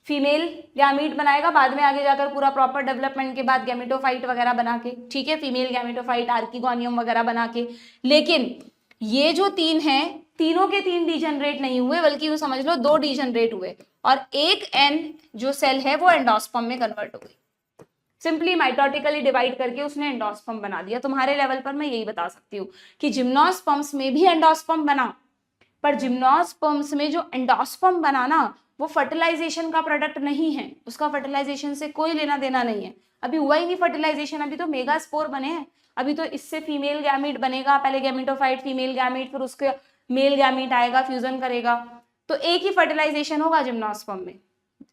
फीमेल गैमीट बनाएगा, बाद में आगे जाकर पूरा प्रॉपर डेवलपमेंट के बाद गैमेटोफाइट वगैरह बना के, ठीक है, फीमेल गैमेटोफाइट, आर्किगोनियम वगैरह बना के। लेकिन ये जो 3 हैं, तीनों के 3 डीजनरेट नहीं हुए, बल्कि वो समझ लो 2 डीजनरेट हुए और एक एन जो सेल है वो एंडोस्पर्म में कन्वर्ट हो गई। सिंपली माइटोटिकली डिवाइड करके उसने एंडोस्पर्म बना दिया। तुम्हारे लेवल पर मैं यही बता सकती हूँ कि जिम्नोस्पर्म्स में भी एंडोस्पर्म बना, पर जिम्नोस्पर्म्स में जो एंडोस्पर्म बना ना, वो फर्टिलाइजेशन का प्रोडक्ट नहीं है, उसका फर्टिलाइजेशन से कोई लेना देना नहीं है। अभी हुआ ही नहीं फर्टिलाइजेशन, अभी तो मेगास्पोर बने हैं। अभी तो इससे फीमेल गैमीट बनेगा, पहले गैमेटोफाइट फीमेल गैमीट, फिर उसके मेल गैमीट आएगा, फ्यूजन करेगा, तो एक ही फर्टिलाइजेशन होगा जिम्नोस्पर्म में,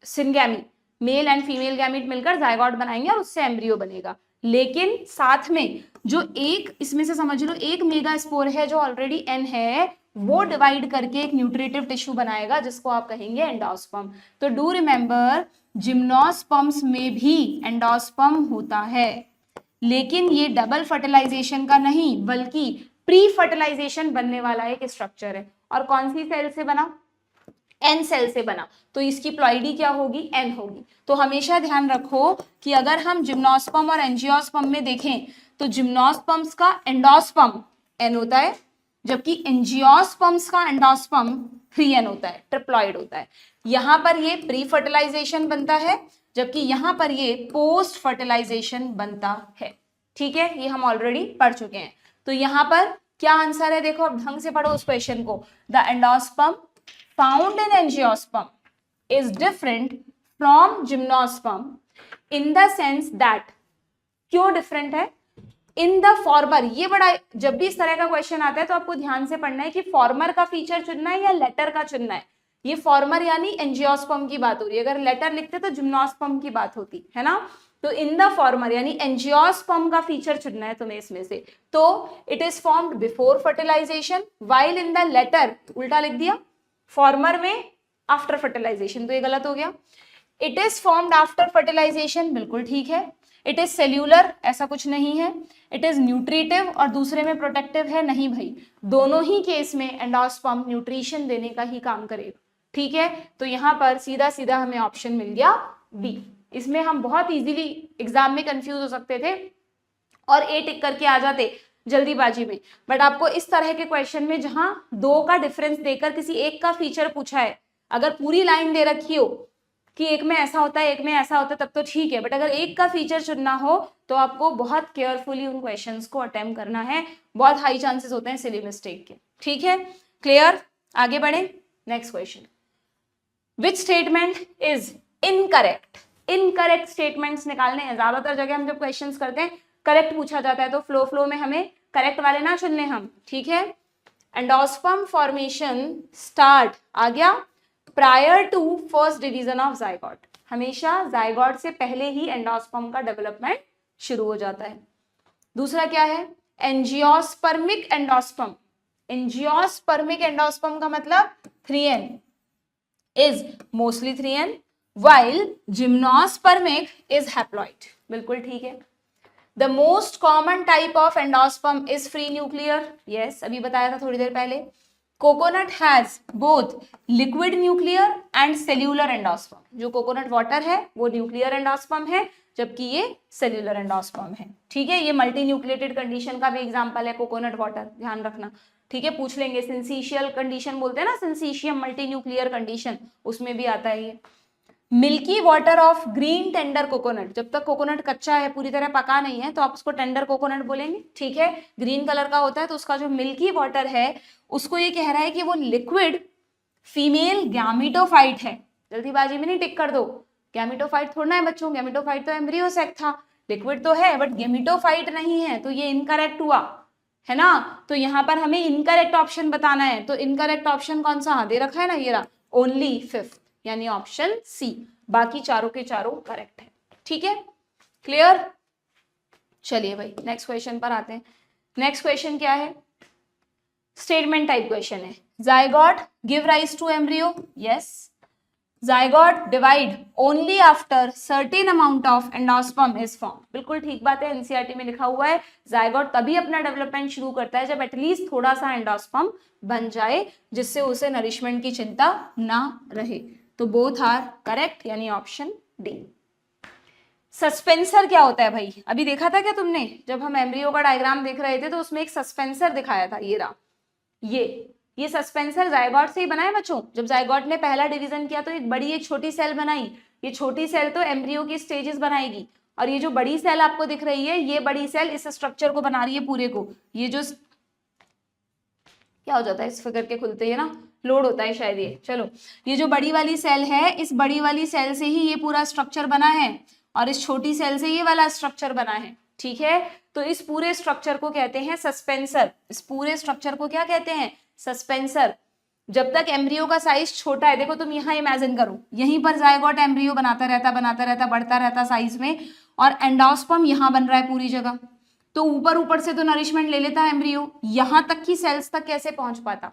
syngamy, male and female gamete मिलकर जायगोट बनाएंगे और उससे एम्ब्रियो बनेगा। लेकिन साथ में जो एक इसमें से समझ लो एक मेगास्पोर है जो ऑलरेडी एन है, वो डिवाइड करके एक न्यूट्रिटिव टिश्यू बनाएगा जिसको आप कहेंगे एंडोस्पर्म। तो डू रिमेंबर जिम्नोस्पर्म्स में भी एंडोस्पर्म होता है, लेकिन ये डबल फर्टिलाइजेशन का नहीं बल्कि प्री फर्टिलाइजेशन बनने वाला एक स्ट्रक्चर है। और कौन सी सेल से बना? एन सेल से बना, तो इसकी प्लॉइडी क्या होगी? एन होगी। तो हमेशा ध्यान रखो कि अगर हम जिम्नोस्पर्म और एंजियोस्पर्म में देखें तो जिम्नोस्पर्म्स का एंडोस्पर्म एन होता है, जबकि एंजियोस्पर्म्स का एंडोस्पर्म 3N होता है, ट्रिप्लॉइड होता है। यहां पर ये प्री फर्टिलाइजेशन बनता है, जबकि यहां पर ये पोस्ट फर्टिलाइजेशन बनता है। ठीक है, ये हम ऑलरेडी पढ़ चुके हैं। तो यहां पर क्या आंसर है? देखो, अब ढंग से पढ़ो उस क्वेश्चन को। The endosperm found in angiosperm is different from gymnosperm in the sense that, क्यों डिफरेंट है? इन द फॉर्मर, ये बड़ा, जब भी इस तरह का क्वेश्चन आता है तो आपको ध्यान से पढ़ना है कि फॉर्मर का फीचर चुनना है या लेटर का चुनना है। ये फॉर्मर यानी एंजियोस्पर्म की बात हो रही है, अगर लेटर लिखते तो जिम्नोस्पर्म की बात होती है ना। तो इन द फॉर्मर यानी एंजियोस्पर्म का फीचर चुनना है तुम्हें इसमें से। तो it is formed before fertilization, while in the latter उल्टा लिख दिया, फॉर्मर में आफ्टर फर्टिलाइजेशन, तो ये गलत हो गया। It is formed after fertilization, बिल्कुल ठीक है। इट इज सेल्यूलर, ऐसा कुछ नहीं है। इट इज न्यूट्रिटिव और दूसरे में प्रोटेक्टिव है, नहीं भाई, दोनों ही केस में एंडोस्पर्म न्यूट्रिशन देने का ही काम करेगा। ठीक है, तो यहां पर सीधा सीधा हमें ऑप्शन मिल गया बी। इसमें हम बहुत इजीली एग्जाम में कंफ्यूज हो सकते थे और ए टिक करके आ जाते जल्दीबाजी में, बट आपको इस तरह के क्वेश्चन में जहां 2 का डिफरेंस देकर किसी एक का फीचर पूछा है, अगर पूरी लाइन दे रखी हो कि एक में ऐसा होता है एक में ऐसा होता है तब तो ठीक है, बट अगर एक का फीचर चुनना हो तो आपको बहुत केयरफुली उन क्वेश्चंस को अटेम्प्ट करना है, बहुत हाई चांसेस होते हैं सिली मिस्टेक के। ठीक है, क्लियर? आगे बढ़े, next question. Which statement is incorrect? Incorrect statements निकालने हैं। ज्यादातर जगह हम जब क्वेश्चंस करते हैं करेक्ट पूछा जाता है, तो फ्लो में हमें करेक्ट वाले ना चुनने हम। ठीक है, एंडोस्पर्म फॉर्मेशन स्टार्ट आ गया prior to first division of zygote. हमेशा जायगोट से पहले ही एंडोस्पर्म का डेवलपमेंट शुरू हो जाता है। दूसरा क्या है? Angiospermic endosperm. एंजियोस्पर्मिक एंडोस्पर्म का मतलब 3N is mostly 3N, while gymnospermic is haploid। बिल्कुल ठीक है। The most common type of endosperm is free nuclear। Yes, अभी बताया था थोड़ी देर पहले। Coconut has both liquid nuclear and cellular endosperm. जो कोकोनट वाटर है वो न्यूक्लियर एंडोस्पर्म है, जबकि ये सेल्यूलर एंडोस्पर्म है। ठीक है, ये मल्टी न्यूक्लिएटेड कंडीशन का भी एग्जांपल है कोकोनट वाटर, ध्यान रखना। ठीक है, पूछ लेंगे। सिंसीशियल कंडीशन बोलते हैं ना, सिंसीशियम मल्टी न्यूक्लियर कंडीशन, उसमें भी आता है ये। Milky water of green tender coconut, जब तक कोकोनट कच्चा है, पूरी तरह पका नहीं है, तो आप उसको टेंडर कोकोनट बोलेंगे। ठीक है, ग्रीन कलर का होता है, तो उसका जो मिल्की वाटर है उसको ये कह रहा है कि वो लिक्विड फीमेल गैमेटोफाइट है। जल्दीबाजी में नहीं टिक कर दो, गैमेटोफाइट थोड़ा है बच्चों, गैमेटोफाइट तो एम्ब्रियो सेक था, लिक्विड तो है बट गैमेटोफाइट नहीं है, तो ये इनकरेक्ट हुआ है ना। तो यहाँ पर हमें इनकरेक्ट ऑप्शन बताना है, तो इनकरेक्ट ऑप्शन कौन सा दे रखा है ना, ये रहा, ओनली फिफ्थ, यानी ऑप्शन सी। बाकी चारों के चारों करेक्ट है। ठीक है, क्लियर। चलिए भाई नेक्स्ट क्वेश्चन पर आते हैं। नेक्स्ट क्वेश्चन क्या है, स्टेटमेंट टाइप क्वेश्चन है। Zygote give rise to embryo, yes. Zygote divide only after certain amount of endosperm is form, बिल्कुल ठीक बात है, एनसीईआरटी में लिखा हुआ है। जाइगोट तभी अपना डेवलपमेंट शुरू करता है जब एटलीस्ट थोड़ा सा एंडोस्पर्म बन जाए, जिससे उसे नरिशमेंट की चिंता ना रहे। तो बोथ आर करेक्ट, यानी ऑप्शन डी। सस्पेंसर क्या होता है भाई, अभी देखा था क्या तुमने, जब हम एम्ब्रियो का डायग्राम देख रहे थे तो उसमें एक सस्पेंसर दिखाया था, ये रहा, ये सस्पेंसर जाइगोट से ही बना है बच्चों। जब जाइगोट ने पहला डिवीजन किया तो एक बड़ी एक छोटी सेल बनाई, ये छोटी सेल तो एम्ब्रियो की स्टेजेस बनाएगी, और ये जो बड़ी सेल आपको दिख रही है, ये बड़ी सेल इस स्ट्रक्चर को बना रही है पूरे को। ये जो क्या हो जाता है इस फिगर के खुलते ही ना, लोड होता है शायद ये, चलो, ये जो बड़ी वाली सेल है, इस बड़ी वाली सेल से ही ये पूरा स्ट्रक्चर बना है, और इस छोटी सेल से ये वाला स्ट्रक्चर बना है। ठीक है, तो इस पूरे स्ट्रक्चर को कहते हैं सस्पेंसर। इस पूरे स्ट्रक्चर को क्या कहते हैं, सस्पेंसर। जब तक एम्ब्रियो का साइज छोटा है, देखो तुम यहाँ इमेजिन करो, यहीं पर जाइगोट एम्ब्रियो बनाता रहता, बढ़ता रहता साइज में, और एंडोस्पर्म यहाँ बन रहा है पूरी जगह, तो ऊपर से तो नरिशमेंट ले लेता है एम्ब्रियो, यहाँ तक की सेल्स तक कैसे पहुंच पाता।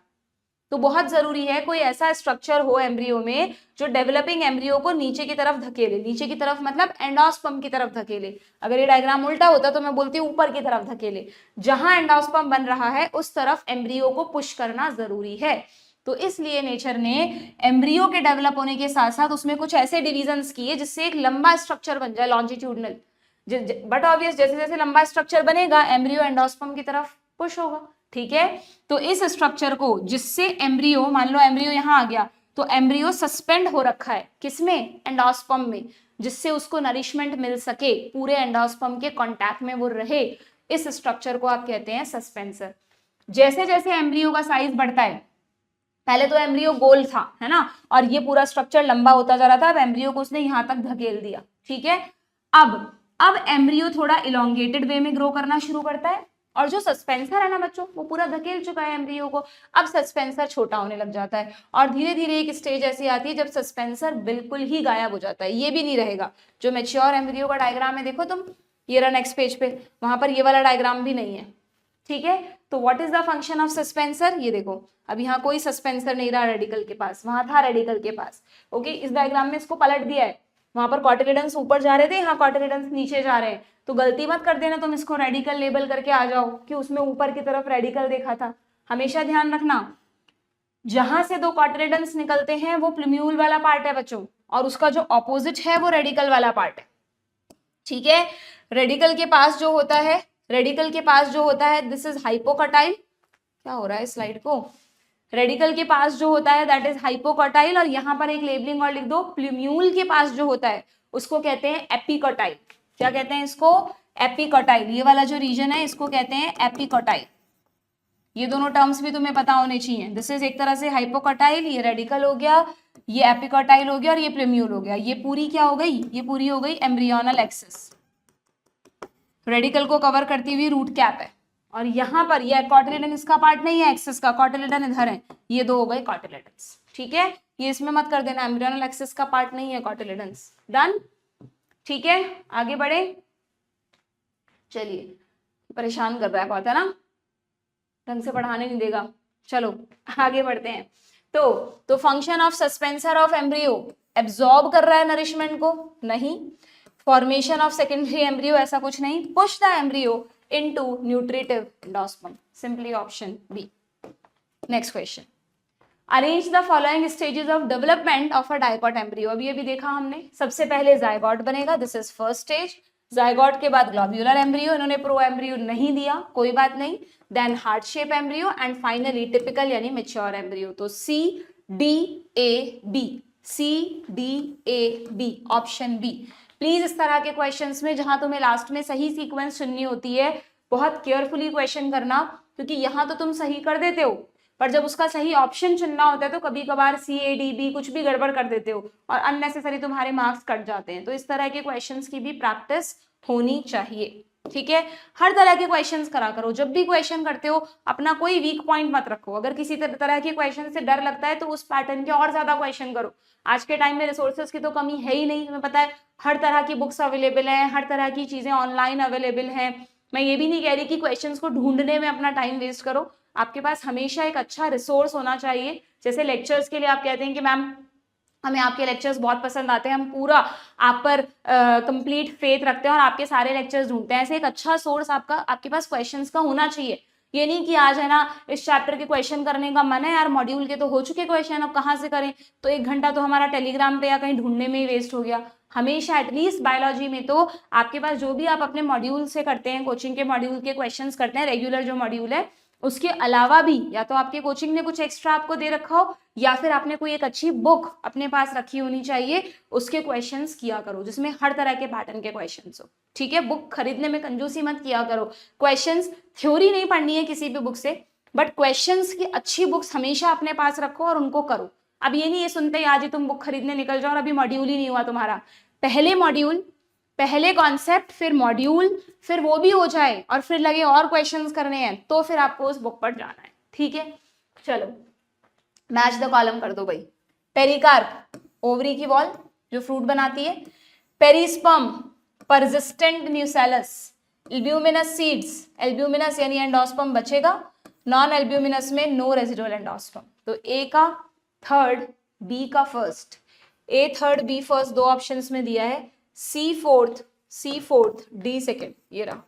तो बहुत जरूरी है कोई ऐसा स्ट्रक्चर हो एम्ब्रियो में जो डेवलपिंग एम्ब्रियो को नीचे की तरफ धकेले, नीचे की तरफ मतलब एंडोस्पर्म की तरफ धकेले। अगर ये डायग्राम उल्टा होता तो मैं बोलती हूँ ऊपर की तरफ धकेले, जहां एंडोस्पर्म बन रहा है उस तरफ एम्ब्रियो को पुश करना जरूरी है। तो इसलिए नेचर ने एम्ब्रियो के डेवलप होने के साथ साथ उसमें कुछ ऐसे डिविजन्स किए जिससे एक लंबा स्ट्रक्चर बन जाए, लॉन्जिट्यूडनल। बट ऑब्वियस जैसे जैसे लंबा स्ट्रक्चर बनेगा एम्ब्रियो एंडोस्पर्म की तरफ पुश होगा। ठीक है, तो इस स्ट्रक्चर को, जिससे एम्ब्रियो, मान लो एम्ब्रियो यहाँ आ गया, तो एम्ब्रियो सस्पेंड हो रखा है किसमें, एंडोस्पर्म में, जिससे उसको नरिशमेंट मिल सके, पूरे एंडोस्पर्म के कांटेक्ट में वो रहे, इस स्ट्रक्चर को आप कहते हैं सस्पेंसर। जैसे जैसे एम्ब्रियो का साइज बढ़ता है, पहले तो एम्ब्रियो गोल था, है ना, और ये पूरा स्ट्रक्चर लंबा होता जा रहा था, अब एम्ब्रियो को उसने यहां तक धकेल दिया। ठीक है, अब एम्ब्रियो थोड़ा इलोंगेटेड वे में ग्रो करना शुरू करता है, और जो सस्पेंसर है ना बच्चों, वो पूरा धकेल चुका है एम्ब्रियो को, अब सस्पेंसर छोटा होने लग जाता है, और धीरे धीरे एक स्टेज ऐसी आती है जब सस्पेंसर बिल्कुल ही गायब हो जाता है, ये भी नहीं रहेगा। जो मैच्योर एम्ब्रियो का डायग्राम है देखो तुम, ये रहा नेक्स्ट पेज पे, वहां पर ये वाला डायग्राम भी नहीं है। ठीक है, तो what is the function of suspensor, ये देखो, अब यहाँ कोई सस्पेंसर नहीं रहा रेडिकल के पास, वहां था रेडिकल के पास। ओके, इस डायग्राम में इसको पलट दिया है, वहां पर कॉटिलिडन्स ऊपर जा रहे थे, यहाँ कॉटिलिडन्स नीचे जा रहे हैं, तो गलती मत कर देना तुम इसको रेडिकल लेबल करके आ जाओ कि उसमें ऊपर की तरफ रेडिकल देखा था। हमेशा ध्यान रखना, जहां से दो कॉटिलिडन्स निकलते हैं वो प्लूम्यूल वाला पार्ट है बच्चों, और उसका जो ऑपोजिट है वो रेडिकल वाला पार्ट है। ठीक है, रेडिकल के पास जो होता है, दिस इज हाइपोकटाइल, क्या हो रहा है स्लाइड को, रेडिकल के पास जो होता है दैट इज हाइपोकटाइल, और यहाँ पर एक लेबलिंग और लिख दो, प्लूम्यूल के पास जो होता है उसको कहते हैं एपिकटाइल। क्या कहते हैं इसको, एपिकटाइल। ये वाला जो रीजन है इसको कहते हैं एपिकटाइल। ये दोनों टर्म्स भी तुम्हें पता होने चाहिए। दिस इज एक तरह से हाइपोकटाइल, ये रेडिकल हो गया, ये एपिकटाइल हो गया, और ये प्लूम्यूल हो गया। ये पूरी क्या हो गई, ये पूरी हो गई एम्ब्रियोनल एक्सिस, रेडिकल को कवर करती हुई रूट कैप है, और यहाँ पर ये कॉटिलिडन इसका पार्ट नहीं है एक्सिस का, कॉटिलिडन इधर है, ये दो हो गए कॉटिलिडन्स। ठीक है, ये इसमें मत कर देना, एम्ब्रियोनल एक्सिस का पार्ट नहीं है कॉटिलिडन्स। डन, ठीक है, आगे बढ़े। चलिए, परेशान कर रहा है बहुत, है ना, ढंग से पढ़ाने नहीं देगा। चलो आगे बढ़ते हैं। तो function of suspensor of embryo, absorb कर रहा है नरिशमेंट को, नहीं। फॉर्मेशन ऑफ सेकेंडरी एम्ब्रियो, ऐसा कुछ नहीं। Push the embryo into nutritive endosperm, simply option B. Next question, arrange the following stages of development of a dicot embryo. अभी अभी देखा हमने, सबसे पहले जायगॉट बनेगा, this is first stage. Zygote के बाद ग्लोब्यूलर एम्ब्रियो, इन्होंने प्रो एम्ब्रियो नहीं दिया, कोई बात नहीं। Then heart shape embryo and finally typical यानी मेच्योर एम्ब्रियो। तो C D A B, C D A B, option B. Please इस तरह के क्वेश्चंस में जहां तुम्हें लास्ट में सही सीक्वेंस चुननी होती है, बहुत केयरफुली क्वेश्चन करना, क्योंकि यहां तो तुम सही कर देते हो, पर जब उसका सही ऑप्शन चुनना होता है तो कभी कभार सी ए डी बी कुछ भी गड़बड़ कर देते हो और अननेसेसरी तुम्हारे मार्क्स कट जाते हैं। तो इस तरह के क्वेश्चंस की भी प्रैक्टिस होनी चाहिए, ठीक है। हर तरह के क्वेश्चंस करा करो, जब भी क्वेश्चन करते हो अपना कोई वीक पॉइंट मत रखो। अगर किसी तरह के क्वेश्चन से डर लगता है तो उस पैटर्न के और ज्यादा क्वेश्चन करो। आज के टाइम में रिसोर्सेज की तो कमी है ही नहीं, तुम्हें पता है हर तरह की बुक्स अवेलेबल है, हर तरह की चीजें ऑनलाइन अवेलेबल है। मैं ये भी नहीं कह रही कि क्वेश्चंस को ढूंढने में अपना टाइम वेस्ट करो, आपके पास हमेशा एक अच्छा रिसोर्स होना चाहिए। जैसे लेक्चर्स के लिए आप कहते हैं कि मैम हमें आपके लेक्चर्स बहुत पसंद आते हैं, हम पूरा आप पर कंप्लीट फेथ रखते हैं और आपके सारे लेक्चर्स ढूंढते हैं, ऐसे एक अच्छा सोर्स आपके पास क्वेश्चंस का होना चाहिए। ये नहीं कि आज है ना इस चैप्टर के क्वेश्चन करने का मन है यार, मॉड्यूल के तो हो चुके क्वेश्चन, अब कहाँ से करें, तो 1 घंटा तो हमारा टेलीग्राम पे या कहीं ढूंढने में ही वेस्ट हो गया। हमेशा एटलीस्ट बायोलॉजी में तो आपके पास जो भी आप अपने मॉड्यूल से करते हैं, कोचिंग के मॉड्यूल के क्वेश्चंस करते हैं, रेगुलर जो मॉड्यूल है उसके अलावा भी या तो आपके कोचिंग ने कुछ एक्स्ट्रा आपको दे रखा हो या फिर आपने कोई एक अच्छी बुक अपने पास रखी होनी चाहिए, उसके क्वेश्चंस किया करो जिसमें हर तरह के पैटर्न के क्वेश्चंस हो, ठीक है। बुक खरीदने में कंजूसी मत किया करो, क्वेश्चंस थ्योरी नहीं पढ़नी है किसी भी बुक से, बट क्वेश्चंस की अच्छी बुक्स हमेशा अपने पास रखो और उनको करो। अब ये नहीं ये सुनते ही आज ही तुम बुक खरीदने निकल जाओ और अभी मॉड्यूल ही नहीं हुआ तुम्हारा। पहले मॉड्यूल, पहले कॉन्सेप्ट, फिर मॉड्यूल, फिर वो भी हो जाए और फिर लगे और क्वेश्चंस करने हैं तो फिर आपको उस बुक पर जाना है, ठीक है। चलो मैच द कॉलम कर दो भाई। पेरिकार्प ओवरी की वॉल जो फ्रूट बनाती है, perisperm persistent nucellus, albuminous seeds, albuminous यानी एंडोस्पर्म बचेगा, नॉन एल्ब्यूमिनस में नो रेसिडुअल एंडोस्पर्म। तो ए का थर्ड, बी का फर्स्ट, ए थर्ड बी फर्स्ट दो ऑप्शंस में दिया है, सी फोर्थ डी सेकेंड, ये रहा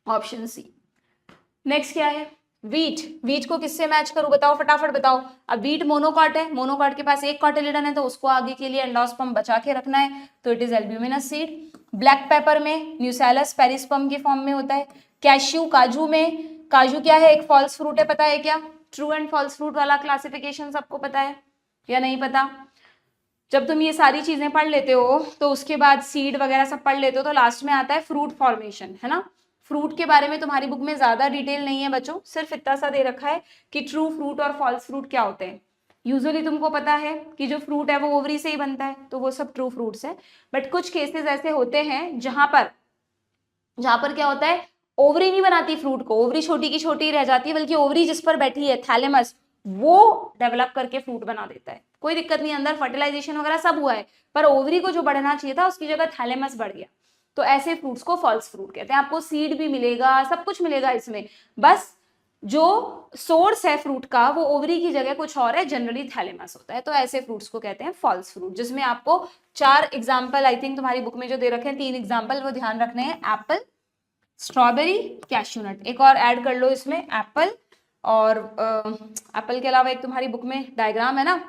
ऑप्शन सी। नेक्स्ट क्या है, वीट को किससे मैच करूं बताओ, फटाफट बताओ। अब वीट मोनोकॉट है, मोनोकॉट के पास एक कॉटिलिडन है तो उसको आगे के लिए एंडोस्पर्म बचा के रखना है, तो it is albuminous seed. Black pepper में न्यूसेलस पेरिस्पर्म के फॉर्म में होता है। कैश्यू काजू में, काजू क्या है, एक फॉल्स फ्रूट है, पता है क्या, ट्रू एंड फॉल्स फ्रूट वाला क्लासिफिकेशन सबको पता है या नहीं पता। जब तुम ये सारी चीजें पढ़ लेते हो तो उसके बाद सीड वगैरह सब पढ़ लेते हो तो लास्ट में आता है फ्रूट फॉर्मेशन, है ना। फ्रूट के बारे में तुम्हारी बुक में ज्यादा डिटेल नहीं है बच्चों, सिर्फ इतना सा दे रखा है कि ट्रू फ्रूट और फॉल्स फ्रूट क्या होते हैं। यूजुअली तुमको पता है कि जो फ्रूट है वो ओवरी से ही बनता है, तो वो सब ट्रू फ्रूट्स है। बट कुछ केसेस ऐसे होते हैं जहां पर क्या होता है, ओवरी नहीं बनाती फ्रूट को, ओवरी छोटी की छोटी रह जाती है, बल्कि ओवरी जिस पर बैठी है थैलेमस, वो डेवलप करके फ्रूट बना देता है। कोई दिक्कत नहीं, अंदर फर्टिलाइजेशन वगैरह सब हुआ है, पर ओवरी को जो बढ़ना चाहिए था उसकी जगह थैलेमस बढ़ गया, तो ऐसे फ्रूट्स को फॉल्स फ्रूट कहते हैं। आपको सीड भी मिलेगा, सब कुछ मिलेगा इसमें, बस जो सोर्स है फ्रूट का वो ओवरी की जगह कुछ और है, जनरली थैलेमस होता है, तो ऐसे फ्रूट्स को कहते हैं फॉल्स फ्रूट। जिसमें आपको 4 एग्जाम्पल आई थिंक तुम्हारी बुक में जो दे रखे हैं, 3 एग्जाम्पल वो ध्यान रखने हैं, एप्पल, स्ट्रॉबेरी, कैश्यूनट। एक और ऐड कर लो इसमें, एप्पल और एप्पल के अलावा एक तुम्हारी बुक में डायग्राम है ना,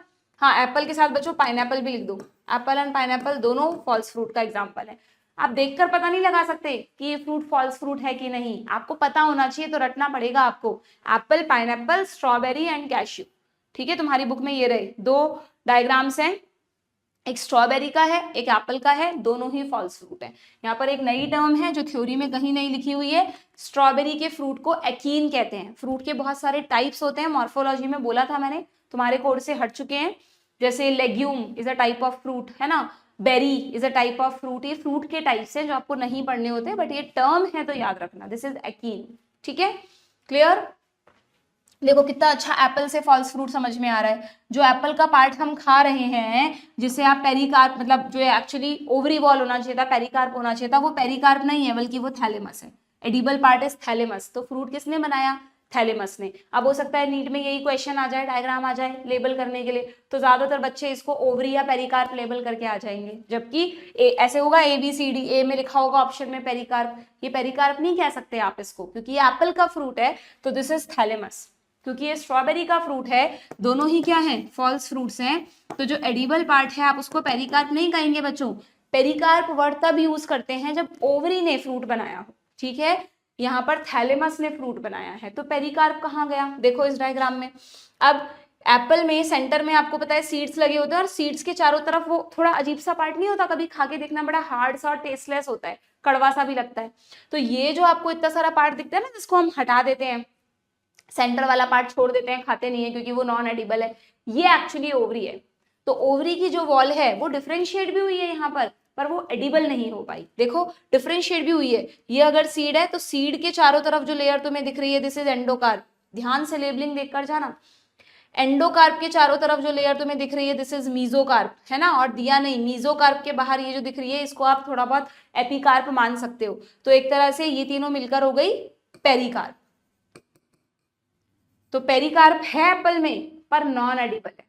हाँ एप्पल के साथ बच्चों पाइनएप्पल भी लिख दो। एप्पल एंड पाइनएप्पल दोनों फॉल्स फ्रूट का एग्जाम्पल है। आप देखकर पता नहीं लगा सकते कि ये फ्रूट फॉल्स फ्रूट है कि नहीं, आपको पता होना चाहिए, तो रटना पड़ेगा आपको, Apple, pineapple, strawberry and cashew, ठीक है। तुम्हारी बुक में ये रहे 2 डायग्राम्स हैं, एक स्ट्रॉबेरी का है, एक एप्पल का है, दोनों ही फॉल्स फ्रूट है। यहाँ पर एक नई टर्म है जो थ्योरी में कहीं नहीं लिखी हुई है, स्ट्रॉबेरी के फ्रूट को एकीन कहते हैं। फ्रूट के बहुत सारे टाइप्स होते हैं, मॉर्फोलॉजी में बोला था मैंने, तुम्हारे कोड से हट चुके हैं। जैसे legume is a type of fruit, है ना, berry is a type of fruit, ये फ्रूट के टाइप्स हैं जो आपको नहीं पढ़ने होते, बट ये टर्म है तो याद रखना, दिस इज एकीन, ठीक है, क्लियर। देखो कितना अच्छा एप्पल से फॉल्स फ्रूट समझ में आ रहा है। जो एप्पल का पार्ट हम खा रहे हैं, जिसे आप पेरिकार्प, मतलब जो एक्चुअली ओवरी वॉल होना चाहिए था, पेरिकार्प होना चाहिए था, वो पेरिकार्प नहीं है बल्कि वो थैलेमस है। एडिबल पार्ट इज थैलेमस, तो फ्रूट किसने बनाया, थैलेमस ने। अब हो सकता है नीट में यही क्वेश्चन आ जाए, डायग्राम आ जाए लेबल करने के लिए, तो ज्यादातर बच्चे इसको ओवरी या पेरिकार्प लेबल करके आ जाएंगे, जबकि ऐसे होगा ABCD, ए में लिखा होगा ऑप्शन में पेरिकार्प, ये पेरिकार्प नहीं कह सकते आप इसको, क्योंकि ये एप्पल का फ्रूट है, तो दिस इज थैलेमस। क्योंकि ये स्ट्रॉबेरी का फ्रूट है, दोनों ही क्या है, फॉल्स फ्रूट्स हैं। तो जो एडिबल पार्ट है आप उसको पेरिकार्प नहीं कहेंगे बच्चों। पेरिकार्प वर्ड तब यूज करते हैं जब ओवरी ने फ्रूट बनाया हो, ठीक है। यहाँ पर थैलेमस ने फ्रूट बनाया है, तो पेरिकार्प कहाँ गया, देखो इस डायग्राम में। अब एप्पल में सेंटर में आपको पता है सीड्स लगे होते हैं, और सीड्स के चारों तरफ वो थोड़ा अजीब सा पार्ट नहीं होता, कभी खा के देखना, बड़ा हार्ड सा और टेस्टलेस होता है, कड़वा सा भी लगता है। तो ये जो आपको इतना सारा पार्ट दिखता है ना, जिसको हम हटा देते हैं, सेंटर वाला पार्ट छोड़ देते हैं, खाते नहीं है क्योंकि वो नॉन एडिबल है, ये एक्चुअली ओवरी है। तो ओवरी की जो वॉल है वो डिफरेंशिएट भी हुई है यहाँ पर वो एडिबल नहीं हो पाई। देखो डिफरेंशिएट भी हुई है, ये अगर सीड है तो सीड के चारों तरफ जो लेयर तुम्हें दिख रही है, दिस इज एंडोकार्प। ध्यान से लेबलिंग देखकर जाना। एंडोकार्प के चारों तरफ जो लेयर तुम्हें दिख रही है, दिस इज मीजोकार्प, है ना। और दिया नहीं, मीजोकार्प के बाहर ये जो दिख रही है, इसको आप थोड़ा बहुत एपिकार्प मान सकते हो। तो एक तरह से ये तीनों मिलकर हो गई पेरिकार्प। तो पेरिकार्प है एप्पल में, पर नॉन एडिबल है।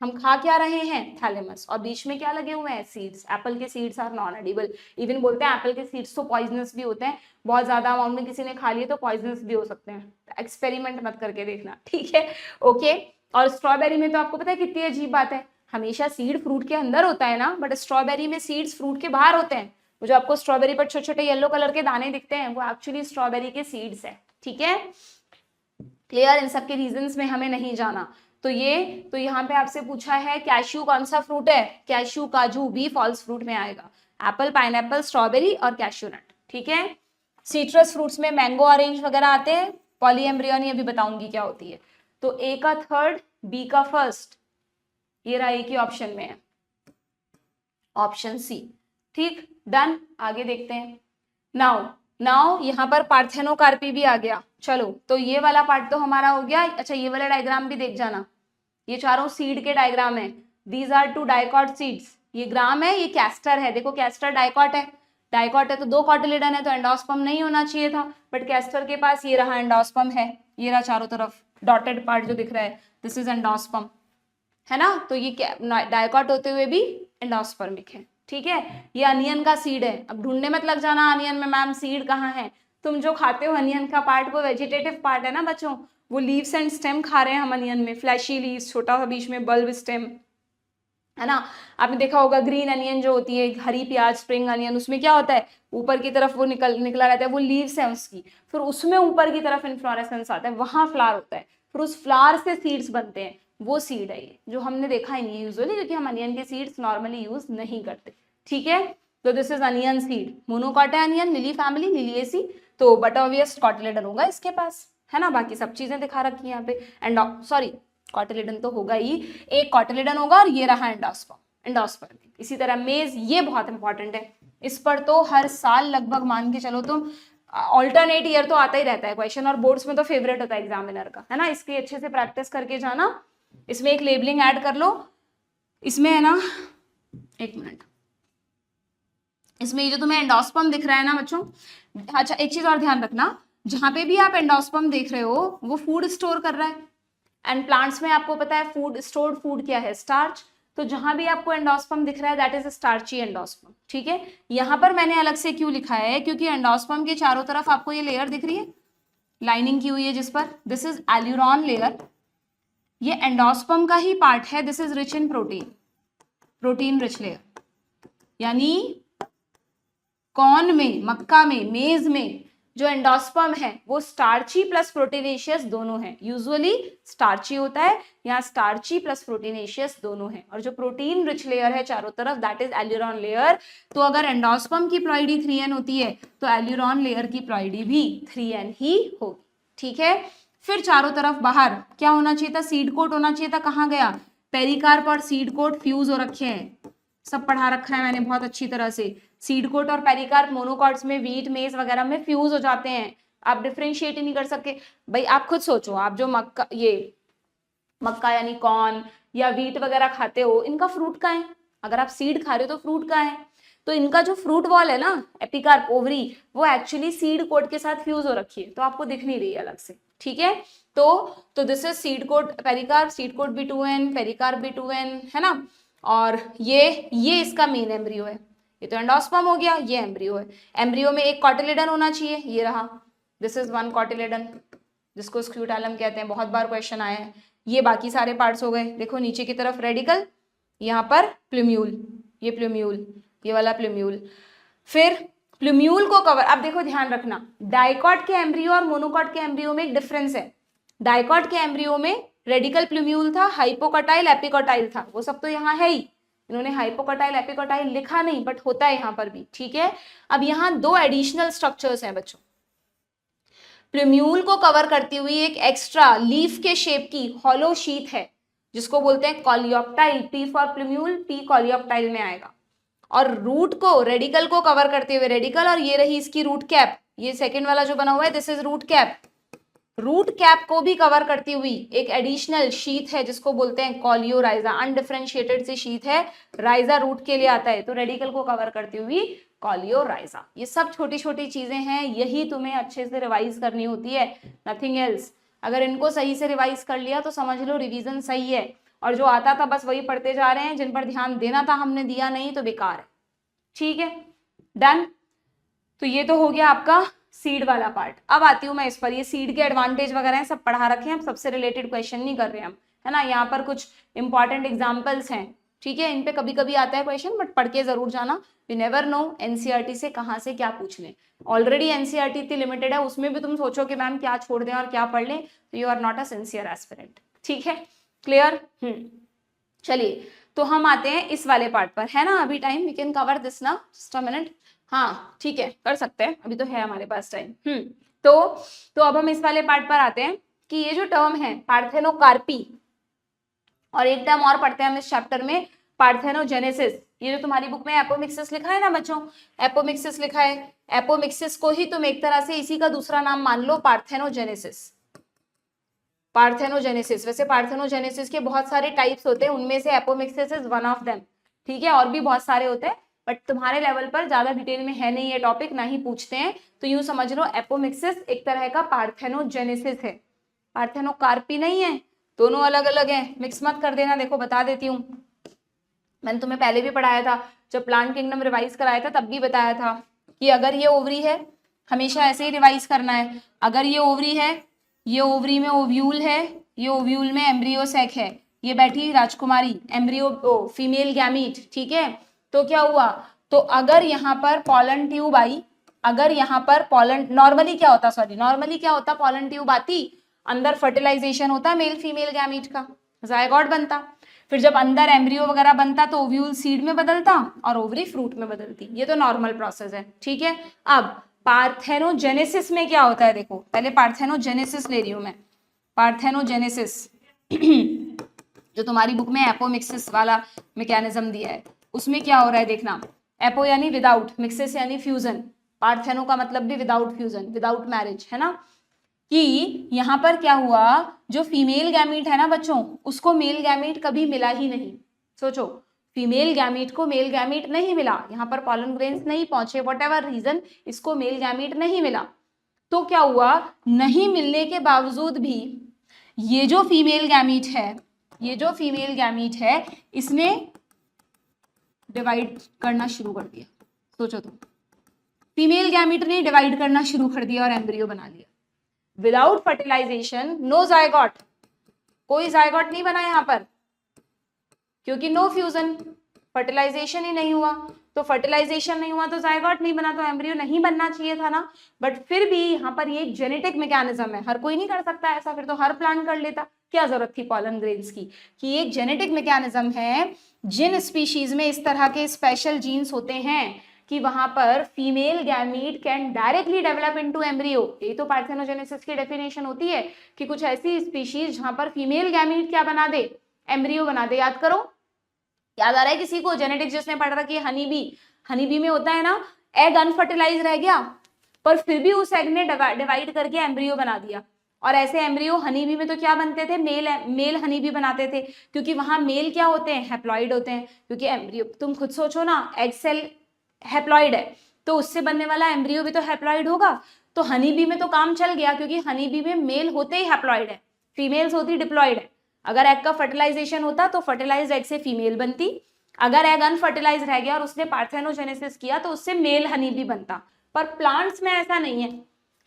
हम खा क्या रहे हैं, थैलेमस, और बीच में क्या लगे हुए हैं, सीड्स। एप्पल के seeds are non edible. Even बोलते हैं एप्पल के सीड्स तो पॉइजनस भी होते हैं, बहुत ज्यादा अमाउंट में किसी ने खा लिए तो पॉइजनस भी हो सकते हैं। एक्सपेरिमेंट मत करके देखना, ठीक है, ओके। और स्ट्रॉबेरी में तो आपको पता है कितनी अजीब बात है, हमेशा सीड फ्रूट के अंदर होता है ना, बट स्ट्रॉबेरी में सीड्स फ्रूट के बाहर होते हैं। वो जो आपको स्ट्रॉबेरी पर छोटे छोटे येलो कलर के दाने दिखते हैं, वो एक्चुअली स्ट्रॉबेरी के सीड्स है, ठीक है। क्लियर, इन सब के रीजंस में हमें नहीं जाना। तो यहाँ पे आपसे पूछा है कैश्यू कौन सा फ्रूट है, कैश्यू काजू भी फॉल्स फ्रूट में आएगा। एप्पल, पाइनएप्पल, स्ट्रॉबेरी और कैश्यू नट, ठीक है। सिट्रस फ्रूट्स में मैंगो, ऑरेंज वगैरह आते हैं। पॉलीएम्ब्रियोनी अभी बताऊंगी क्या होती है। तो ए का थर्ड, बी का फर्स्ट, ये रहा एक ही ऑप्शन में है, ऑप्शन सी, ठीक, डन। आगे देखते हैं। नाउ यहाँ पर पार्थेनोकार्पी भी आ गया। चलो, तो ये वाला पार्ट तो हमारा हो गया। अच्छा, ये वाला डायग्राम भी देख जाना, ये चारों सीड के डायग्राम है। These are two dicot seeds. ये ग्राम है, ये कैस्टर है। देखो कैस्टर डाइकॉट है, डाइकॉट है तो दो कॉटिलेडन है, तो एंडोस्पर्म नहीं होना चाहिए था, बट कैस्टर के पास ये रहा एंडोस्पर्म है। ये रहा चारों तरफ डॉटेड पार्ट जो दिख रहा है, दिस इज एंडोस्पर्म, है ना। तो ये डाइकॉट होते हुए भी एंडोस्पर्मिक है, ठीक है। ये अनियन का सीड है। अब ढूंढने मत लग जाना अनियन में मैम सीड कहाँ है। तुम जो खाते हो अनियन का पार्ट, वो वेजिटेटिव पार्ट है ना बच्चों, वो लीव्स एंड स्टेम खा रहे हैं हम अनियन में, फ्लैशी लीव्स, छोटा सा बीच में बल्ब स्टेम, है ना। आपने देखा होगा ग्रीन अनियन जो होती है, हरी प्याज, स्प्रिंग अनियन, उसमें क्या होता है, ऊपर की तरफ वो निकला रहता है, वो लीव्स है उसकी, फिर उसमें ऊपर की तरफ इन्फ्लोरेसेंस आता है, वहां फ्लावर होता है, फिर उस फ्लावर से सीड्स बनते हैं, वो सीड है ये, जो हमने देखा ही नहीं है यूजुअली, क्योंकि हम अनियन के सीड्स नॉर्मली यूज नहीं करते, ठीक है। तो this is onion seed, monocot है अनियन, लिली फैमिली, लिलिएसी, तो बट ऑब्वियस कॉटिलेडन होगा इसके पास, है ना। बाकी सब चीजें दिखा रखी है यहाँ पे, एंड सॉरी कॉटिलेडन तो होगा ही, एक कॉटिलेडन होगा, और ये रहा एंडोस्पर्म। इसी तरह मेज, ये बहुत इंपॉर्टेंट है, इस पर तो हर साल लगभग मान के चलो तुम, ऑल्टरनेट ईयर तो आता ही रहता है क्वेश्चन, और बोर्ड्स में तो फेवरेट होता है एग्जामिनर का, है ना। इसकी अच्छे से प्रैक्टिस करके जाना। इसमें एक लेबलिंग ऐड कर लो, इसमें है ना, एक मिनट, इसमें ये जो तुम्हें एंडोस्पर्म दिख रहा है ना बच्चों, अच्छा एक चीज और ध्यान रखना, जहां पे भी आप एंडोस्पर्म देख रहे हो वो फूड स्टोर कर रहा है, एंड प्लांट्स में आपको पता है फूड, स्टोर्ड फूड क्या है, स्टार्च। तो जहां भी आपको एंडोस्पर्म दिख रहा है दैट इज स्टार्ची एंडोस्पर्म, ठीक है। यहाँ पर मैंने अलग से क्यों लिखा है, क्योंकि एंडोस्पर्म के चारों तरफ आपको ये लेयर दिख रही है, लाइनिंग की हुई है जिस पर, दिस इज एल्यूरॉन लेयर, ये एंडोस्पर्म का ही पार्ट है, this is rich in protein, protein rich layer, यानी कॉर्न में, मक्का में, मेज में जो एंडोस्पर्म है वो स्टार्ची प्लस प्रोटीनेशियस दोनों है, यूजुअली स्टार्ची होता है, यहाँ स्टार्ची प्लस प्रोटीनेशियस दोनों है, और जो प्रोटीन रिच लेयर है चारों तरफ दैट इज एल्यूरॉन लेयर। तो अगर एंडोस्पर्म की प्लॉइडी 3n होती है तो एल्यूरॉन लेयर की प्लॉइडी भी 3n ही होगी, ठीक है। फिर चारों तरफ बाहर क्या होना चाहिए था, सीड कोट होना चाहिए था, कहाँ गया, पेरिकार्प और सीड कोट फ्यूज हो रखे हैं, सब पढ़ा रखा है मैंने बहुत अच्छी तरह से। सीड कोट और पेरिकार्प मोनोकॉट्स में, व्हीट, मेज वगैरह में फ्यूज हो जाते हैं, आप डिफरेंशिएट ही नहीं कर सकते भाई। आप खुद सोचो, आप जो मक्का यानी कॉर्न या व्हीट वगैरह खाते हो, इनका फ्रूट का है, अगर आप सीड खा रहे हो तो फ्रूट का है, तो इनका जो फ्रूट वॉल है ना, एपिकार्प, ओवरी, वो एक्चुअली सीड कोट के साथ फ्यूज हो रखी है, तो आपको दिख नहीं रही है अलग से, ठीक है। तो this is seed coat pericarp, seed coat भी 2n, पेरिकार्प भी 2n, है ना। और ये इसका मेन एम्ब्रियो है, ये तो एंडोस्पर्म हो गया, ये एम्ब्रियो है। एम्ब्रियो में एक कॉटिलेडन होना चाहिए, ये रहा, दिस इज वन कॉटिलेडन, जिसको स्क्रूटैलम कहते हैं, बहुत बार क्वेश्चन आए हैं। ये बाकी सारे पार्ट्स हो गए। देखो नीचे की तरफ रेडिकल, यहाँ पर प्लूम्यूल, ये प्लूम्यूल, ये वाला प्लूम्यूल। फिर प्लूम्यूल को कवर, अब देखो ध्यान रखना, डाइकॉट के एम्ब्रियो और मोनोकॉट के एम्ब्रियो में एक डिफरेंस है। डाइकॉट के एम्ब्रियो में रेडिकल प्लूम्यूल था, हाइपोकटाइल एपिकोटाइल था, वो सब तो यहाँ है ही, इन्होंने हाइपोकटाइल एपिकोटाइल लिखा नहीं बट होता है यहाँ पर भी, ठीक है। अब यहाँ दो एडिशनल स्ट्रक्चर्स हैं बच्चों, प्लूम्यूल को कवर करती हुई एक एक्स्ट्रा लीफ के शेप की हॉलो शीथ है जिसको बोलते हैं coleoptile, P for plumule, P coleoptile में आएगा। और रूट को, रेडिकल को कवर करते हुए रेडिकल, और ये रही इसकी रूट कैप, ये सेकंड वाला जो बना हुआ है this is root cap. Root cap को भी कवर करती हुई एक एडिशनल शीथ है जिसको बोलते हैं कॉलियोराइजा, अनडिफरेंशिएटेड सी शीथ है, राइजा रूट के लिए आता है, तो रेडिकल को कवर करती हुई कॉलियोराइजा। ये सब छोटी छोटी चीजें हैं, यही तुम्हें अच्छे से रिवाइज करनी होती है, नथिंग एल्स। अगर इनको सही से रिवाइज कर लिया तो समझ लो रिवीजन सही है, और जो आता था बस वही पढ़ते जा रहे हैं, जिन पर ध्यान देना था हमने दिया नहीं तो बेकार है, ठीक है, डन। तो ये तो हो गया आपका सीड वाला पार्ट। अब आती हूँ मैं इस पर, ये सीड के एडवांटेज वगैरह हैं सब पढ़ा रखे हैं, हम सबसे रिलेटेड क्वेश्चन नहीं कर रहे हैं हम, है ना। यहाँ पर कुछ इंपॉर्टेंट एग्जाम्पल्स हैं, ठीक है, इन पे कभी कभी आता है क्वेश्चन, बट पढ़ के जरूर जाना, वी नेवर नो एनसीईआरटी से कहाँ से क्या पूछ लें। ऑलरेडी एनसीईआरटी इतनी लिमिटेड है, उसमें भी तुम सोचो कि मैम क्या छोड़ दें और क्या पढ़ लें, तो you are not a sincere aspirant, ठीक है, क्लियर। चलिए तो हम आते हैं इस वाले पार्ट पर, है ना, अभी time, we can cover this ना, जस्ट अ मिनट, हाँ ठीक है कर सकते हैं, अभी तो है हमारे पास टाइम। तो अब हम इस वाले पार्ट पर आते हैं कि ये जो टर्म है पार्थेनोकार्पी, और एक टर्म और पढ़ते हैं हम इस चैप्टर में, पार्थेनोजेनेसिस। ये जो तुम्हारी बुक में एपोमिक्सिस लिखा है ना बच्चों, एपोमिक्सिस लिखा है, एपोमिक्सिस को ही तुम एक तरह से इसी का दूसरा नाम मान लो, पार्थेनोजेनेसिस। पार्थेनोजेनेसिस, वैसे पार्थेनोजेनेसिस के बहुत सारे टाइप्स होते हैं, उनमें से apomixis is one of them, ठीक है, और भी बहुत सारे होते हैं, बट तुम्हारे लेवल पर ज्यादा डिटेल में है नहीं ये टॉपिक, ना ही पूछते हैं, तो यूं समझ लो एपोमिक्सिस एक तरह का पार्थेनोजेनेसिस है, पार्थेनोकार्पी नहीं है, दोनों अलग अलग हैं, मिक्स मत कर देना। देखो बता देती हूँ, मैंने तुम्हें पहले भी पढ़ाया था, जब प्लांट किंगडम रिवाइज कराया था तब भी बताया था कि अगर ये ओवरी है, हमेशा ऐसे ही रिवाइज करना है, अगर ये ओवरी है, ये ओवरी में ओव्यूल है, ये ओव्यूल में एम्ब्रियो सैक है, ये बैठी राजकुमारी, एम्ब्रियो फीमेल गैमीट, ठीक है। तो क्या हुआ, तो अगर यहाँ पर पॉलन ट्यूब आई, अगर यहाँ पर पॉलन, नॉर्मली क्या होता, पॉलन ट्यूब आती, अंदर फर्टिलाइजेशन होता मेल फीमेल गैमीट का, जायगोट बनता, फिर जब अंदर एम्ब्रियो वगैरह बनता तो ओव्यूल सीड में बदलता और ओवरी फ्रूट में बदलती, ये तो नॉर्मल प्रोसेस है, ठीक है। अब पार्थेनोजेनेसिस में क्या होता है, देखो पहले पार्थेनोजेनेसिस ले रही हूं मैं, पार्थेनोजेनेसिस जो तुम्हारी बुक में एपोमिक्सिस वाला मैकेनिज्म दिया है, उसमें क्या हो रहा है देखना, एपो यानी विदाउट, मिक्सिस यानी फ्यूजन, पार्थेनो का मतलब भी विदाउट फ्यूजन, विदाउट मैरिज, है ना, कि यहाँ पर क्या हुआ, जो फीमेल गैमीट है ना बच्चों, उसको मेल गैमीट कभी मिला ही नहीं, सोचो फीमेल गैमीट को मेल गैमीट नहीं मिला, यहाँ पर पॉलन ग्रेन्स नहीं पहुंचे, व्हाटएवर रीजन, इसको मेल गैमीट नहीं मिला, तो क्या हुआ, नहीं मिलने के बावजूद भी ये जो फीमेल गैमीट है, ये जो फीमेल गैमीट है, इसने डिवाइड करना शुरू कर दिया, सोचो तो, फीमेल गैमीट ने डिवाइड करना शुरू कर दिया और एम्ब्रियो बना लिया, विदाउट फर्टिलाइजेशन, नो जायगोट, कोई जायगोट नहीं बना यहाँ पर, क्योंकि नो फ्यूजन, फर्टिलाइजेशन ही नहीं हुआ, तो फर्टिलाइजेशन नहीं हुआ तो जायगोट नहीं बना, तो एम्ब्रियो नहीं बनना चाहिए था ना, बट फिर भी यहाँ पर ये एक जेनेटिक मैकेनिज्म है, हर कोई नहीं कर सकता ऐसा, फिर तो हर प्लांट कर लेता, क्या जरूरत थी पॉलन ग्रेन्स की, कि एक जेनेटिक मैकेनिज्म है, जिन स्पीशीज में इस तरह के स्पेशल जीन्स होते हैं कि वहां पर female gamete can directly develop into embryo, यही तो पार्थेनोजेनेसिस की डेफिनेशन होती है, कि कुछ ऐसी स्पीशीज जहां पर फीमेल गैमीट क्या बना दे, एम्ब्रियो बना दे। याद करो, याद आ रहा है किसी को, जेनेटिक्स जिसने पढ़ रखी है, हनी बी में होता है ना, एग अनफर्टिलाइज रह गया पर फिर भी उस एग ने डिवाइड करके एम्ब्रियो बना दिया, और ऐसे एम्ब्रियो हनी बी में तो क्या बनते थे, मेल हनी बी बनाते थे, क्योंकि वहां मेल क्या होते हैं, हैप्लॉइड होते हैं, क्योंकि एम्ब्रियो तुम खुद सोचो ना, एग सेल हैप्लॉइड है तो उससे बनने वाला एम्ब्रियो भी तो हैप्लॉइड होगा, तो हनी बी में तो काम चल गया, क्योंकि हनी बी में मेल होते ही हैप्लॉइड है, फीमेल्स होती डिप्लॉइड है, अगर एग का फर्टिलाइजेशन होता तो फर्टिलाइज्ड एग से फीमेल बनती, अगर एग अनफर्टिलाइज रह गया और उसने पार्थेनोजेनेसिस किया तो उससे मेल हनी बी बनता, पर प्लांट्स में ऐसा नहीं है,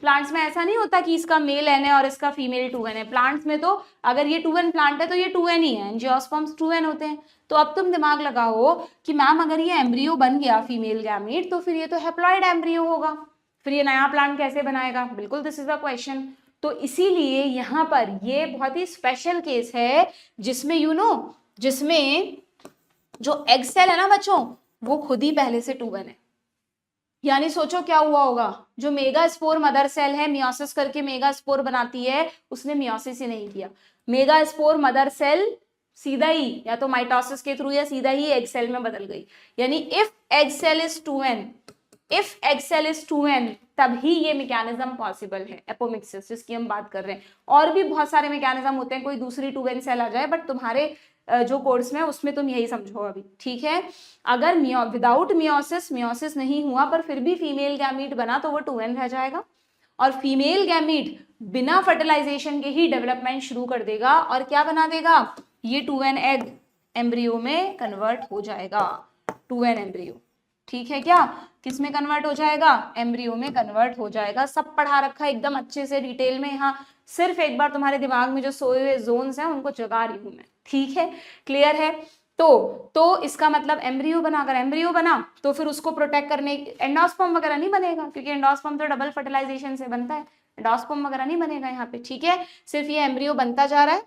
प्लांट्स में ऐसा नहीं होता कि इसका मेल एन है और इसका फीमेल 2n है। प्लांट्स में तो अगर ये 2n प्लांट है तो ये 2n ही है, एंजियोस्पर्म्स 2n होते हैं। तो अब तुम दिमाग लगाओ कि मैम अगर ये एम्ब्रियो बन गया फीमेल गैमीट तो फिर ये तो हैप्लॉइड एम्ब्रियो होगा, फिर ये नया प्लांट कैसे बनाएगा? बिल्कुल, दिस इज द क्वेश्चन। तो इसीलिए यहाँ पर ये बहुत ही स्पेशल केस है जिसमें जिसमें जो एग सेल है ना बच्चों, वो खुद ही पहले से 2n है। यानी सोचो क्या हुआ होगा, जो मेगास्पोर मदर सेल है मियोसिस करके मेगास्पोर बनाती है, उसने मियोसिस ही नहीं किया। मेगास्पोर मदर सेल सीधा ही या तो माइटोसिस के थ्रू या सीधा ही एग सेल में बदल गई। यानी if egg cell is 2n, तब ही ये मैकेनिज्म पॉसिबल है, एपोमिक्सिस जिसकी हम बात कर रहे हैं। और भी बहुत सारे मैकेनिज्म होते हैं, कोई दूसरी 2n सेल आ जाए, बट तुम्हारे जो कोर्स में उसमें तुम यही समझो अभी, ठीक है। अगर विदाउट मियोसिस नहीं हुआ पर फिर भी फीमेल गैमीट बना तो वो 2n रह जाएगा, और फीमेल गैमीट बिना फर्टिलाइजेशन के ही डेवलपमेंट शुरू कर देगा और क्या बना देगा, ये 2n एग एम्ब्रियो में कन्वर्ट हो जाएगा। 2n एम्ब्रियो, ठीक है क्या, किस में कन्वर्ट हो जाएगा? एम्ब्रियो में कन्वर्ट हो जाएगा। सब पढ़ा रखा है एकदम अच्छे से डिटेल में, यहाँ सिर्फ एक बार तुम्हारे दिमाग में जो सोए हुए जोन्स हैं उनको जगा रही हूं मैं, ठीक है, क्लियर है। तो इसका मतलब एम्ब्रियो बना, अगर एम्ब्रियो बना तो फिर उसको प्रोटेक्ट करने, एंडोस्पर्म वगैरह नहीं बनेगा क्योंकि एंडोस्पर्म तो डबल फर्टिलाइजेशन से बनता है, एंडोस्पर्म वगैरह नहीं बनेगा यहाँ पे, ठीक है। सिर्फ ये एम्ब्रियो बनता जा रहा है,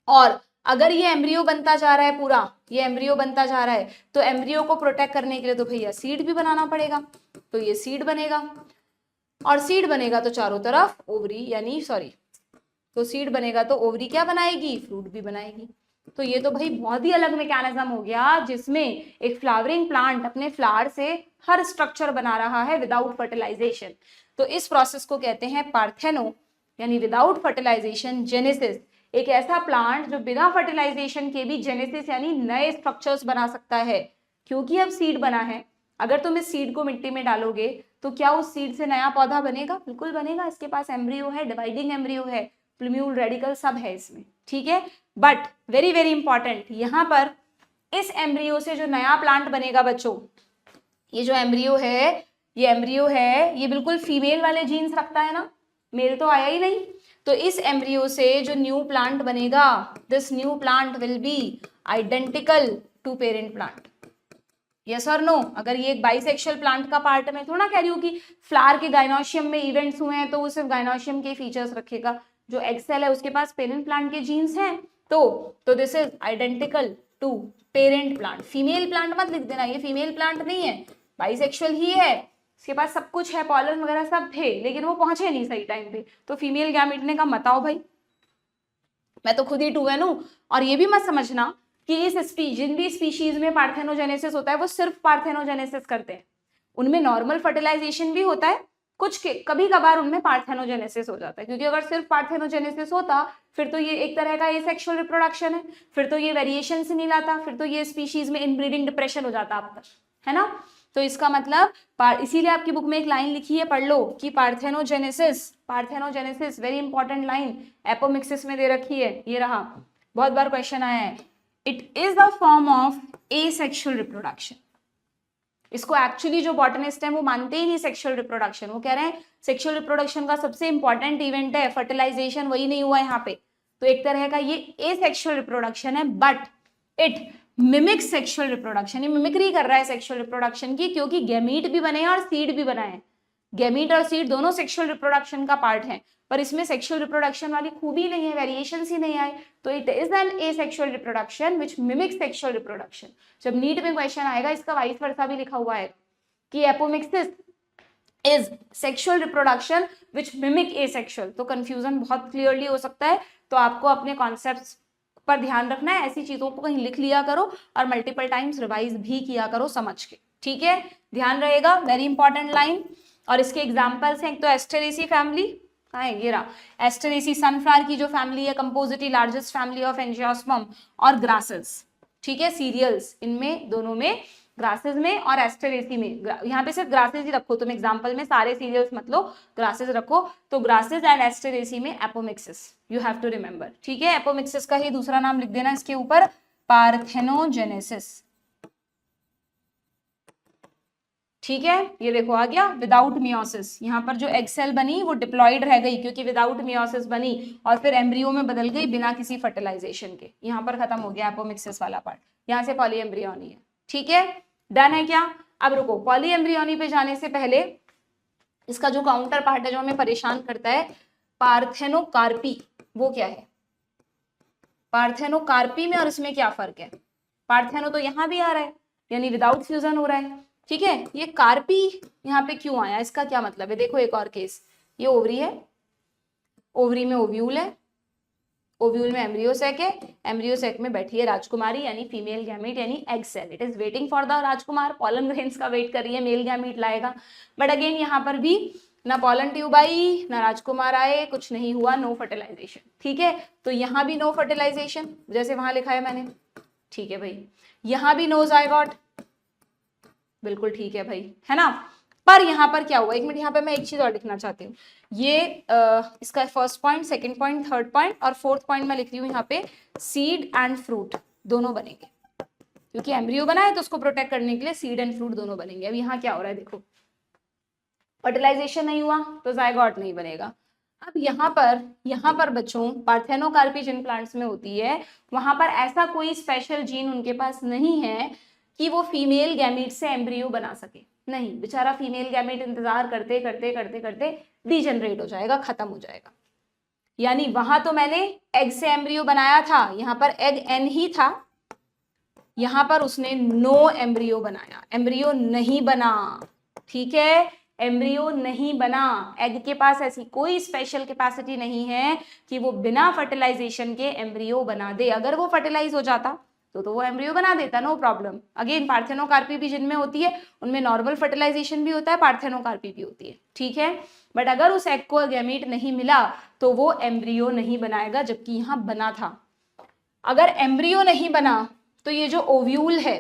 और अगर ये एम्ब्रियो बनता जा रहा है पूरा, ये एम्ब्रियो बनता जा रहा है, तो एम्ब्रियो को प्रोटेक्ट करने के लिए तो भैया सीड भी बनाना पड़ेगा, तो ये सीड बनेगा, और सीड बनेगा तो चारों तरफ ओवरी, यानी सॉरी, तो सीड बनेगा तो ओवरी क्या बनाएगी? फ्रूट भी बनाएगी। तो ये तो भाई बहुत ही अलग मैकेनिज्म हो गया जिसमें एक फ्लावरिंग प्लांट अपने फ्लावर से हर स्ट्रक्चर बना रहा है विदाउट फर्टिलाइजेशन। तो इस प्रोसेस को कहते हैं पार्थेनो, यानी विदाउट फर्टिलाइजेशन जेनेसिस। एक ऐसा प्लांट जो बिना फर्टिलाइजेशन के भी जेनेसिस यानी नए स्ट्रक्चर्स बना सकता है, क्योंकि अब सीड बना है। अगर तुम इस सीड को मिट्टी में डालोगे तो क्या उस सीड से नया पौधा बनेगा? बिल्कुल बनेगा, इसके पास एम्ब्रियो है, डिवाइडिंग एम्ब्रियो है, प्लूम्यूल रेडिकल सब है इसमें, ठीक है। बट वेरी वेरी इंपॉर्टेंट, यहाँ पर इस एम्ब्रियो से जो नया प्लांट बनेगा बच्चों, ये जो एम्ब्रियो है ये बिल्कुल फीमेल वाले जीन्स रखता है ना, मेल तो आया ही नहीं। तो इस एम्ब्रियो से जो न्यू प्लांट बनेगा, this new plant will be identical to parent plant, yes और नो। अगर ये एक बाइसेक्सुअल प्लांट का पार्ट है, मैं थोड़ा कह रही हूँ कि फ्लावर के गाइनोशियम में इवेंट्स हुए हैं तो वो सिर्फ गाइनोशियम के फीचर्स रखेगा। जो एक्सेल है उसके पास पेरेंट प्लांट के जीन्स हैं, तो this is identical to parent plant. Female plant मत लिख देना, ये फीमेल प्लांट नहीं है, बाइसेक्सुअल ही है, इसके पास सब कुछ है, पॉलन वगैरह सब थे, लेकिन वो पहुंचे नहीं सही टाइम पे, तो फीमेल गैमीट ने कहा मत आओ भाई, मैं तो खुद ही 2n हूं। और ये भी मत समझना कि इस जिन भी स्पीशीज में पार्थेनोजेनेसिस होता है वो सिर्फ पार्थेनोजेनेसिस करते हैं, उनमें नॉर्मल फर्टिलाइजेशन भी होता है, कुछ के कभी कभार उनमें पार्थेनोजेनेसिस हो जाता है, क्योंकि अगर सिर्फ पार्थेनोजेनेसिस होता फिर तो ये एक तरह का एसेक्सुअल रिप्रोडक्शन है, फिर तो ये वेरिएशन से नहीं लाता, फिर तो ये स्पीशीज में इनब्रीडिंग डिप्रेशन हो जाता अब तक, है ना। तो इसका मतलब इसीलिए आपकी बुक में एक लाइन लिखी है, पढ़ लो कि parthenogenesis very important line apomixis में दे रखी है, ये रहा, बहुत बार क्वेश्चन आया है। It is the form of asexual reproduction. इसको एक्चुअली जो बॉटनिस्ट है वो मानते ही नहीं सेक्सुअल रिप्रोडक्शन, वो कह रहे हैं सेक्सुअल रिप्रोडक्शन का सबसे इंपॉर्टेंट इवेंट है फर्टिलाइजेशन, वही नहीं हुआ यहाँ पे, तो एक तरह का ये एसेक्सुअल रिप्रोडक्शन है, but it mimic sexual reproduction, ये मिमिक्री कर रहा है सेक्सुअल रिप्रोडक्शन की, क्योंकि गैमीट भी बने हैं और सीड भी बना है, गैमीट और सीड दोनों सेक्सुअल रिप्रोडक्शन का पार्ट है, पर इसमें सेक्सुअल रिप्रोडक्शन वाली खूबी नहीं है, वेरिएशंस ही नहीं आए, तो it is an asexual reproduction which mimics sexual reproduction. जब नीट में क्वेश्चन आएगा इसका वाइस वर्सा भी लिखा हुआ है कि apomixis is sexual reproduction which mimic asexual, तो कंफ्यूजन बहुत क्लियरली हो सकता है, तो आपको अपने कॉन्सेप्ट्स पर ध्यान रखना है, ऐसी चीजों को कहीं लिख लिया करो और मल्टीपल टाइम्स रिवाइज भी किया करो समझ के, ठीक है, ध्यान रहेगा, वेरी इंपॉर्टेंट लाइन। और इसके एग्जांपल्स हैं, एक तो एस्टेरेसी फैमिली, कहाँ है ये रहा, एस्टेरेसी सनफ्लावर की जो फैमिली है, Compositae largest family of angiosperm, और ग्रासेस, ठीक है, सीरियल्स, इनमें दोनों में, ग्रासेस में और एस्टेरेसी में, यहाँ पे सिर्फ ग्रासेस ही रखो तुम एग्जाम्पल में, सारे सीरियल्स मत लो, ग्रासेस रखो, तो ग्रासेस एंड एस्टेरेसी में apomixis you have to remember, ठीक है। एपोमिक्सिस का ही दूसरा नाम लिख देना इसके ऊपर, पार्थेनोजेनेसिस, ठीक है, ये देखो आ गया विदाउट मियोसिस। यहाँ पर जो एग सेल बनी वो डिप्लॉइड रह गई क्योंकि विदाउट मियोसिस बनी और फिर एम्ब्रियो में बदल गई बिना किसी फर्टिलाइजेशन के। यहाँ पर खत्म हो गया एपोमिक्सिस वाला पार्ट, यहाँ से पॉलीएम्ब्रियोनी है। ठीक है, डन है क्या? अब रुको, पॉलीएम्ब्रियोनी पे जाने से पहले इसका जो काउंटर पार्ट है जो हमें परेशान करता है, पार्थेनोकार्पी, वो क्या है? पार्थेनोकार्पी में और इसमें क्या फर्क है? पार्थेनो तो यहाँ भी आ रहा है, यानी विदाउट फ्यूजन हो रहा है। ठीक है, ये कार्पी यहाँ पे क्यों आया, इसका क्या मतलब है? देखो एक और केस, ये ओवरी है, ओवरी में ओव्यूल है, ओव्यूल में एम्ब्रियोसेक है, एम्ब्रियोसेक में बैठी है राजकुमारी यानी फीमेल गैमीट यानी egg cell. It is waiting for the राजकुमार, पॉलन ग्रेन्स का वेट कर रही है, मेल गैमीट लाएगा। बट अगेन यहाँ पर भी ना पॉलन ट्यूब आई ना राजकुमार आए, कुछ नहीं हुआ, नो फर्टिलाइजेशन। ठीक है, तो यहाँ भी नो फर्टिलाइजेशन जैसे वहां लिखा है मैंने। ठीक है भाई, यहाँ भी नो जायगोट, बिल्कुल ठीक है भाई, है ना। पर यहाँ पर क्या हुआ, एक मिनट, यहाँ पे मैं एक चीज और लिखना चाहती हूँ। ये इसका first point, second point, third point और फोर्थ पॉइंट मैं लिख रही हूँ यहाँ पे सीड एंड फ्रूट दोनों बनेंगे, क्योंकि एम्ब्रियो बना है तो उसको प्रोटेक्ट करने के लिए सीड एंड फ्रूट दोनों बनेंगे। अब यहाँ क्या हो रहा है देखो, फर्टिलाइजेशन नहीं हुआ तो जायगोट नहीं बनेगा। अब यहाँ पर बच्चों पार्थेनोकार्पी जिन प्लांट्स में होती है वहां पर ऐसा कोई स्पेशल जीन उनके पास नहीं है कि वो फीमेल गैमीट से एम्ब्रियो बना सके। नहीं, बेचारा फीमेल गैमीट इंतजार करते करते करते करते डीजनरेट हो जाएगा, खत्म हो जाएगा। यानी वहां तो मैंने एग से एम्ब्रियो बनाया था, यहाँ पर एग एन ही था, यहाँ पर उसने नो एम्ब्रियो बनाया, एम्ब्रियो नहीं बना। ठीक है, एम्ब्रियो नहीं बना। एग के पास ऐसी कोई स्पेशल कैपेसिटी नहीं है कि वो बिना फर्टिलाइजेशन के एम्ब्रियो बना दे। अगर वो फर्टिलाइज हो जाता तो वो एम्ब्रियो बना देता, नो प्रॉब्लम। अगेन पार्थेनोकार्पी भी जिनमें होती है उनमें नॉर्मल फर्टिलाइजेशन भी होता है, पार्थेनोकार्पी भी होती है। ठीक है, बट अगर उस एग को गैमीट नहीं मिला तो वो एम्ब्रियो नहीं बनाएगा, जबकि यहाँ बना था। अगर एम्ब्रियो नहीं बना तो ये जो ओव्यूल है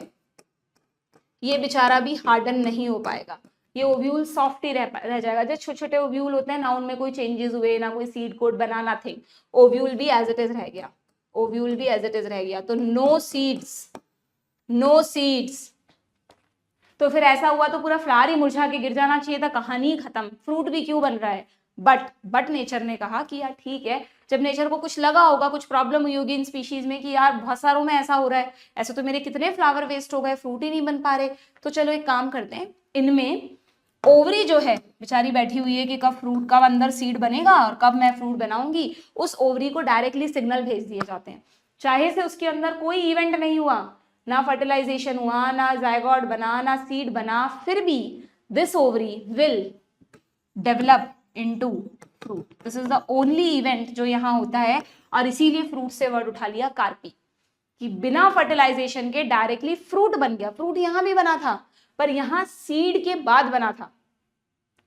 ये बेचारा भी हार्डन नहीं हो पाएगा, ये ओव्यूल सॉफ्ट ही रह जाएगा। जो छोटे छोटे ओव्यूल होते हैं ना, उनमें कोई चेंजेस हुए ना, कोई सीड कोड बना, नथिंग, ओव्यूल भी एज इट इज रह गया, ओव्यूल भी एज इट इज रह गया। तो नो सीड्स, नो सीड्स। तो फिर ऐसा हुआ तो पूरा फ्लावर ही मुरझा के गिर जाना चाहिए था, कहानी खत्म। फ्रूट भी क्यों बन रहा है? बट नेचर ने कहा कि यार ठीक है, जब नेचर को कुछ लगा होगा, कुछ प्रॉब्लम हुई होगी इन स्पीशीज में कि यार बहुत सारों में ऐसा हो रहा है, ऐसे तो मेरे कितने फ्लावर वेस्ट हो गए, फ्रूट ही नहीं बन पा रहे, तो चलो एक काम करते हैं, इनमें ओवरी जो है बेचारी बैठी हुई है कि कब फ्रूट, कब अंदर सीड बनेगा और कब मैं फ्रूट बनाऊंगी, उस ओवरी को डायरेक्टली सिग्नल भेज दिए जाते हैं। चाहे से उसके अंदर कोई इवेंट नहीं हुआ, ना फर्टिलाइजेशन हुआ, ना जायगोट बना, ना सीड बना, फिर भी this ovary will develop into fruit. This is the only event जो यहाँ होता है, और इसीलिए फ्रूट से वर्ड उठा लिया कार्पी, कि बिना फर्टिलाइजेशन के डायरेक्टली फ्रूट बन गया। फ्रूट यहाँ भी बना था पर यहाँ सीड के बाद बना था,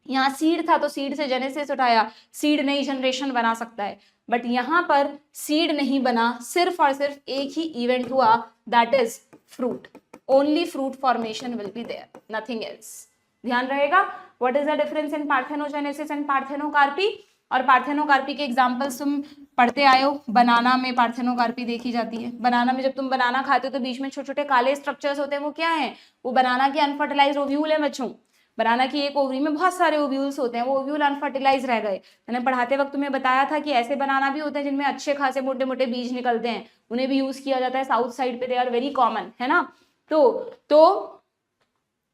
यहाँ सीड था तो सीड से जेनेसिस उठाया, सीड नई जनरेशन बना सकता है, बट यहाँ पर सीड नहीं बना, सिर्फ और सिर्फ एक ही इवेंट हुआ, that is fruit. Only fruit formation will be there, nothing else. ध्यान रहेगा, what is the difference in parthenogenesis and parthenocarpy. और पार्थेनोकार्पी के एग्जांपल्स तुम पढ़ते आए हो, बनाना में पार्थेनोकार्पी देखी जाती है। बनाना में जब तुम बनाना खाते हो तो बीच में छोटे छोटे काले स्ट्रक्चर्स होते हैं, वो क्या है? वो बनाना के अनफर्टिलाइज्ड ओव्यूल है बच्चों। बनाना की एक ओवरी में बहुत सारे ओव्यूल्स होते हैं, वो ओव्यूल अनफर्टिलाइज रह गए। मैंने पढ़ाते वक्त तुम्हें बताया था कि ऐसे बनाना भी होते हैं जिनमें अच्छे खासे मोटे मोटे बीज निकलते हैं, उन्हें भी यूज किया जाता है साउथ साइड पे, दे आर वेरी कॉमन, है ना। तो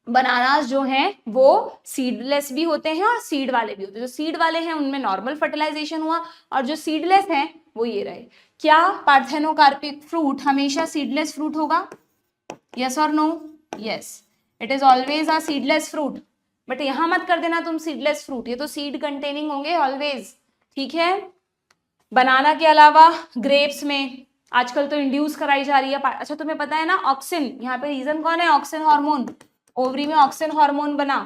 बनानास जो हैं वो सीडलेस भी होते हैं और सीड वाले भी होते हैं। जो सीड वाले हैं उनमें नॉर्मल फर्टिलाइजेशन हुआ, और जो सीडलेस हैं वो ये रहे। क्या पार्थेनोकार्पिक फ्रूट हमेशा सीडलेस फ्रूट होगा? यस और no? Yes, it is always a seedless fruit. But यहां मत कर देना तुम सीडलेस फ्रूट, ये तो सीड कंटेनिंग होंगे ऑलवेज। ठीक है, बनाना के अलावा ग्रेप्स में आजकल तो इंड्यूस कराई जा रही है। अच्छा तुम्हें पता है ना, ऑक्सिन, यहाँ पे रीजन कौन है? Auxin hormone. ओवरी में ऑक्सिन हार्मोन बना,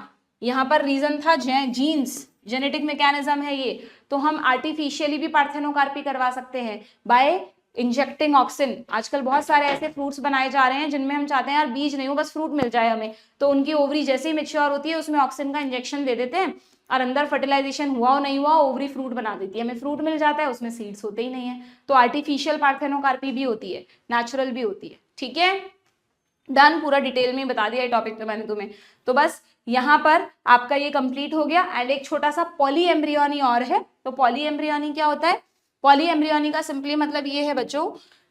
यहाँ पर रीजन था जीन्स, जेनेटिक मैकेनिज्म है ये। तो हम आर्टिफिशियली भी पार्थेनोकार्पी करवा सकते हैं बाय इंजेक्टिंग ऑक्सिन। आजकल बहुत सारे ऐसे फ्रूट्स बनाए जा रहे हैं जिनमें हम चाहते हैं यार बीज नहीं हो, बस फ्रूट मिल जाए हमें, तो उनकी ओवरी जैसे ही मेच्योर होती है उसमें ऑक्सिन का इंजेक्शन दे देते हैं, और अंदर फर्टिलाइजेशन हुआ और नहीं हुआ, ओवरी फ्रूट बना देती है, हमें फ्रूट मिल जाता है, उसमें सीड्स होते ही नहीं है। तो आर्टिफिशियल पार्थेनोकार्पी भी होती है, नेचुरल भी होती है। ठीक है, डन, पूरा डिटेल में बता दिया टॉपिक पे मैंने तुम्हें। तो बस यहाँ पर आपका ये कंप्लीट हो गया। एंड एक छोटा सा पॉली एम्ब्रियोनी और है। तो पॉली एम्ब्रियोनी क्या होता है? पॉली एम्ब्रियोनी का सिंपली मतलब ये है बच्चों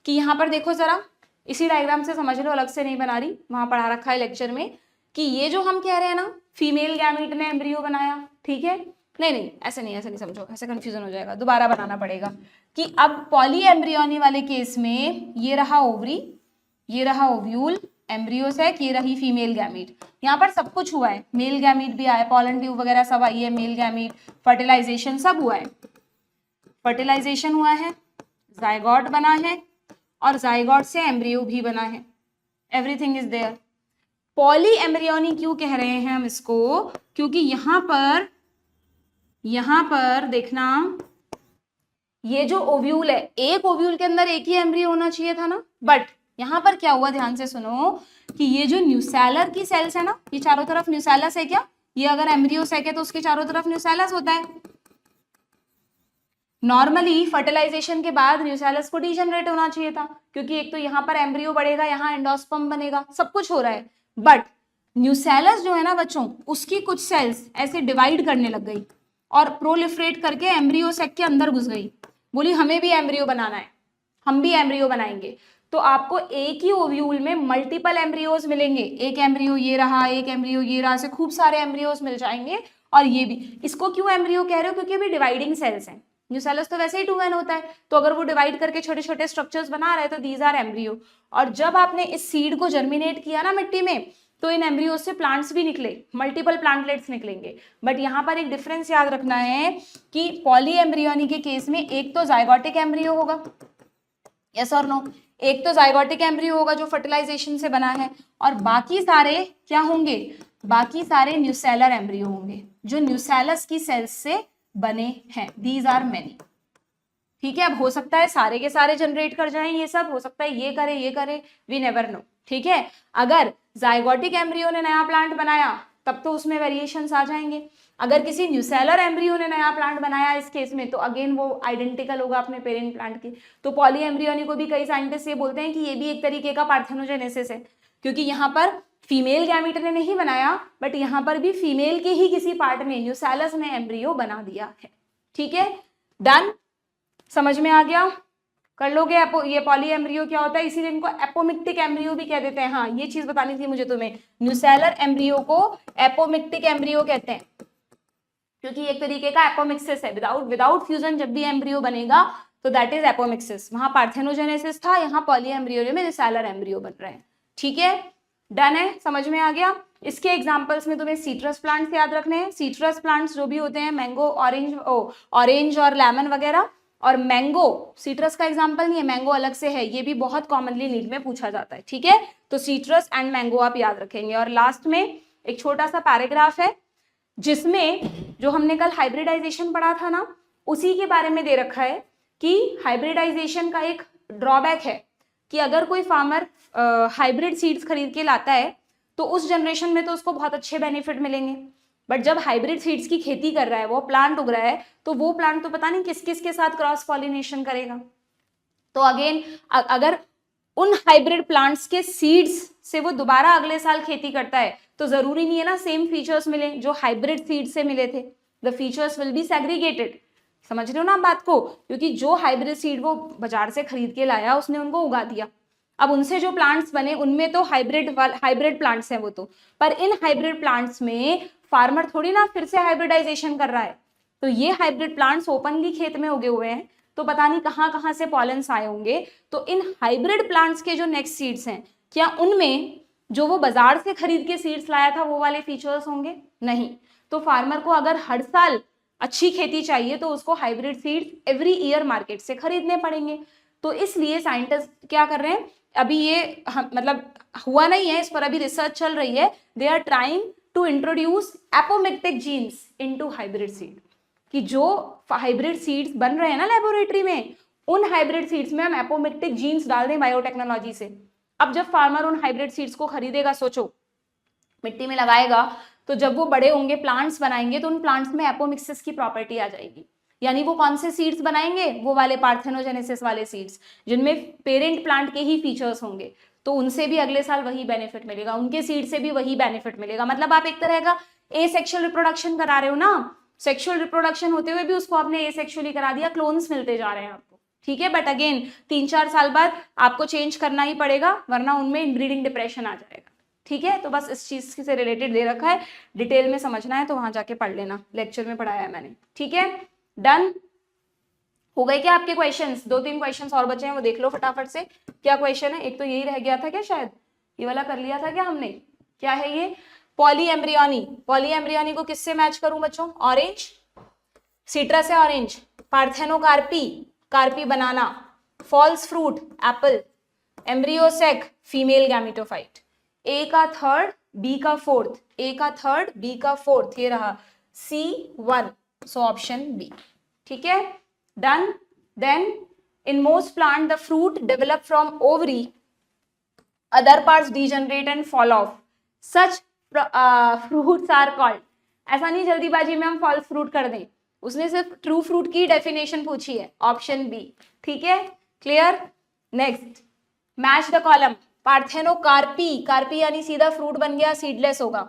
कि यहाँ पर देखो जरा, इसी डायग्राम से समझ लो, अलग से नहीं बना रही, वहां पढ़ा रखा है लेक्चर में कि ये जो हम कह रहे हैं ना, फीमेल गैमीट ने एम्ब्रियो बनाया, ठीक है, नहीं ऐसे नहीं समझो, ऐसे कंफ्यूजन हो जाएगा, दोबारा बनाना पड़ेगा कि अब पॉली एम्ब्रियोनी वाले केस में ये रहा ओवरी, ये रहा ओव्यूल, एम्ब्रियो सैक, ये रही फीमेल गैमीट। यहाँ पर सब कुछ हुआ है, मेल गैमीट भी आया, पॉलन ट्यूब वगैरह सब आई है, मेल गैमीट, फर्टिलाइजेशन सब हुआ है, फर्टिलाइजेशन हुआ है, जाइगोट बना है और जाइगोट से एम्ब्रियो भी बना है, everything is there. Polyembryony क्यों कह रहे हैं हम इसको? क्योंकि यहाँ पर देखना, ये जो ओव्यूल है, एक ओव्यूल के अंदर एक ही एम्ब्रियो होना चाहिए था ना, बट यहाँ पर क्या हुआ, ध्यान से सुनो कि ये जो न्यूसेलर की सेल्स है ना, ये चारों तरफ न्यूसेलस है क्या, ये अगर एम्ब्रियो सैक है तो उसके चारों तरफ न्यूसेलस होता है। नॉर्मली फर्टिलाइजेशन के बाद न्यूसेलस को डीजनरेट होना चाहिए था, क्योंकि एक तो यहाँ पर एम्ब्रियो बढ़ेगा, यहाँ एंडोस्पर्म बनेगा, सब कुछ हो रहा है, बट न्यूसेलस जो है ना बच्चों, उसकी कुछ सेल्स ऐसे डिवाइड करने लग गई और प्रोलिफरेट करके एम्ब्रियो सैक के अंदर घुस गई, बोली हमें भी एम्ब्रियो बनाना है, हम भी एम्ब्रियो बनाएंगे। तो आपको एक ही ओव्यूल में मल्टीपल एम्ब्रियोज मिलेंगे, एक एम्ब्रियो ये रहा, एक एम्ब्रियो ये रहा, ऐसे खूब सारे एम्ब्रियोज मिल जाएंगे। और ये भी, इसको क्यों एम्ब्रियो कह रहे हो? क्योंकि अभी डिवाइडिंग सेल्स हैं, न्यूसेलस तो वैसे ही 2n होता है, तो अगर वो डिवाइड करके छोटे छोटे स्ट्रक्चर्स बना रहे हैं तो दीज आर एम्ब्रियो। और जब आपने इस सीड को जर्मिनेट किया ना मिट्टी में, तो इन एम्ब्रियो से प्लांट्स भी निकले, मल्टीपल प्लांटलेट्स निकलेंगे। बट यहाँ पर एक डिफरेंस याद रखना है कि पॉली एम्ब्रियोनी के केस में एक तो जाइगोटिक एम्ब्रियो होगा, यस और नो, एक तो जाइगोटिक एम्ब्रियो होगा जो फर्टिलाइजेशन से बना है, और बाकी सारे क्या होंगे, बाकी सारे न्यूसेलर एम्ब्रियो होंगे जो न्यूसेलस की सेल्स से बने हैं। दीज आर मेनी, ठीक है। अब हो सकता है सारे के सारे जनरेट कर जाएं, ये सब हो सकता है, ये करे, वी नेवर नो, ठीक है। अगर जाइगोटिक एम्ब्रियो ने नया प्लांट बनाया तब तो उसमें वेरिएशंस आ जाएंगे, अगर किसी न्यूसेलर एम्ब्रियो ने नया प्लांट बनाया इस केस में, तो अगेन वो आइडेंटिकल होगा अपने पेरेंट प्लांट के। तो पॉली एम्ब्रियोनी को भी कई साइंटिस्ट ये बोलते हैं कि ये भी एक तरीके का पार्थेनोजेनेसिस है, क्योंकि यहाँ पर फीमेल गैमीट ने नहीं बनाया, बट यहाँ पर भी फीमेल के ही किसी पार्ट में न्यूसेलस ने एम्ब्रियो बना दिया है, ठीक है। डन, समझ में आ गया, कर लोगे। ये पॉली एम्ब्रियो क्या होता है, इसीलिए इनको एपोमिक्टिक एम्ब्रियो भी कह देते हैं। हाँ, ये चीज बतानी थी मुझे तुम्हें, न्यूसेलर एम्ब्रियो को एपोमिक्टिक एम्ब्रियो कहते हैं, क्योंकि एक तरीके का एपोमिक्सिस है, विदाउट फ्यूजन जब भी एम्ब्रियो बनेगा तो दैट इज एपोमिक्सिस। वहां पार्थेनोजेनेसिस था, यहाँ पॉली एम्ब्रियो में न्यूसेलर एम्ब्रियो बन रहे हैं, ठीक है। डन है, समझ में आ गया। इसके एग्जांपल्स में तुम्हें सीट्रस प्लांट्स याद रखने हैं। सीट्रस प्लांट्स जो भी होते हैं, मैंगो, ऑरेंज और लेमन वगैरह। और मैंगो सीट्रस का एग्जांपल नहीं है, मैंगो अलग से है, ये भी बहुत कॉमनली नीट में पूछा जाता है, ठीक है। तो सीट्रस एंड मैंगो आप याद रखेंगे। और लास्ट में एक छोटा सा पैराग्राफ है जिसमें जो हमने कल हाइब्रिडाइजेशन पढ़ा था ना, उसी के बारे में दे रखा है कि हाइब्रिडाइजेशन का एक ड्रॉबैक है कि अगर कोई फार्मर हाइब्रिड सीड्स खरीद के लाता है तो उस जनरेशन में तो उसको बहुत अच्छे बेनिफिट मिलेंगे, बट जब हाइब्रिड सीड्स की खेती कर रहा है, वो प्लांट उग रहा है, तो वो प्लांट तो पता नहीं किस किस के साथ क्रॉस पॉलिनेशन करेगा। तो अगेन अगर उन हाइब्रिड प्लांट्स के सीड्स से वो दोबारा अगले साल खेती करता है तो जरूरी नहीं है ना सेम फीचर्स मिले जो हाइब्रिड सीड से मिले थे, the features will be segregated. समझ रहे हो ना बात को, क्योंकि जो हाइब्रिड सीड वो बाजार से खरीद के लाया उसने उनको उगा दिया, अब उनसे जो प्लांट्स बने उनमें तो हाइब्रिड प्लांट्स हैं वो तो, पर इन हाइब्रिड प्लांट्स में फार्मर थोड़ी ना फिर से हाइब्रिडाइजेशन कर रहा है। तो ये हाइब्रिड प्लांट्स ओपनली खेत में उगे हुए हैं, तो पता नहीं कहाँ कहाँ से पॉलेंस आए होंगे। तो इन हाइब्रिड प्लांट्स के जो नेक्स्ट सीड्स हैं, क्या उनमें जो वो बाजार से खरीद के सीड्स लाया था वो वाले फीचर्स होंगे? नहीं। तो फार्मर को अगर हर साल अच्छी खेती चाहिए तो उसको hybrid seeds every year market से खरीदने पड़ेंगे। तो इसलिए साइंटिस्ट क्या कर रहे हैं, अभी ये मतलब हुआ नहीं है, इस पर अभी रिसर्च चल रही है। They are trying to introduce apomictic genes into hybrid seed, कि जो हाइब्रिड सीड्स बन रहे हैं ना लेबोरेटरी में, उन हाइब्रिड सीड्स में हम एपोमिक्टिक जीन्स डाल दें बायोटेक्नोलॉजी से। अब जब फार्मर उन हाइब्रिड सीड्स को खरीदेगा, सोचो मिट्टी में लगाएगा, तो जब वो बड़े होंगे प्लांट्स बनाएंगे तो उन प्लांट्स में एपोमिक्सिस की प्रॉपर्टी आ जाएगी। यानी वो कौन से सीड्स बनाएंगे, वो वाले पार्थेनोजेनेसिस वाले सीड्स जिनमें पेरेंट प्लांट के ही फीचर्स होंगे। तो उनसे भी अगले साल वही बेनिफिट मिलेगा, उनके सीड से भी वही बेनिफिट मिलेगा। मतलब आप एक तरह का एसेक्सुअल रिप्रोडक्शन करा रहे हो ना, सेक्सुअल रिप्रोडक्शन होते हुए भी उसको आपने एसेक्सुअली करा दिया, क्लोन्स मिलते जा रहे हैं आपको, ठीक है। बट अगेन 3-4 साल बाद आपको चेंज करना ही पड़ेगा, वरना उनमें इनब्रीडिंग डिप्रेशन आ जाएगा, ठीक है। तो बस इस चीज से रिलेटेड दे रखा है, डिटेल में समझना है तो वहां जाके पढ़ लेना, लेक्चर में पढ़ाया है मैंने, ठीक है। डन हो गए क्या आपके क्वेश्चंस? 2-3 क्वेश्चंस और बचे हैं, वो देख लो फटाफट से। क्या क्वेश्चन है? एक तो यही रह गया था क्या, शायद ये वाला कर लिया था क्या हमने? क्या है ये? Poly embryony. पॉली एम्ब्रियोनी को किससे मैच करूं बच्चों? ऑरेंज, सिट्रस है orange, parthenocarpy, carpy banana, false fruit apple, embryo sac female gametophyte. A का थर्ड, बी का फोर्थ, ए का थर्ड, बी का फोर्थ, ये रहा C1, सो ऑप्शन बी, ठीक है। Done. Then in most plant the fruit develop from ovary, other parts degenerate and fall off. Such fruits are called. ऐसा नहीं जल्दीबाजी में हम फॉल्स फ्रूट कर दें, उसने सिर्फ ट्रू फ्रूट की डेफिनेशन पूछी है, ऑप्शन बी, ठीक है। Clear? Next, match the column. Parthenocarpy, carpy यानी सीधा फ्रूट बन गया, सीडलेस होगा।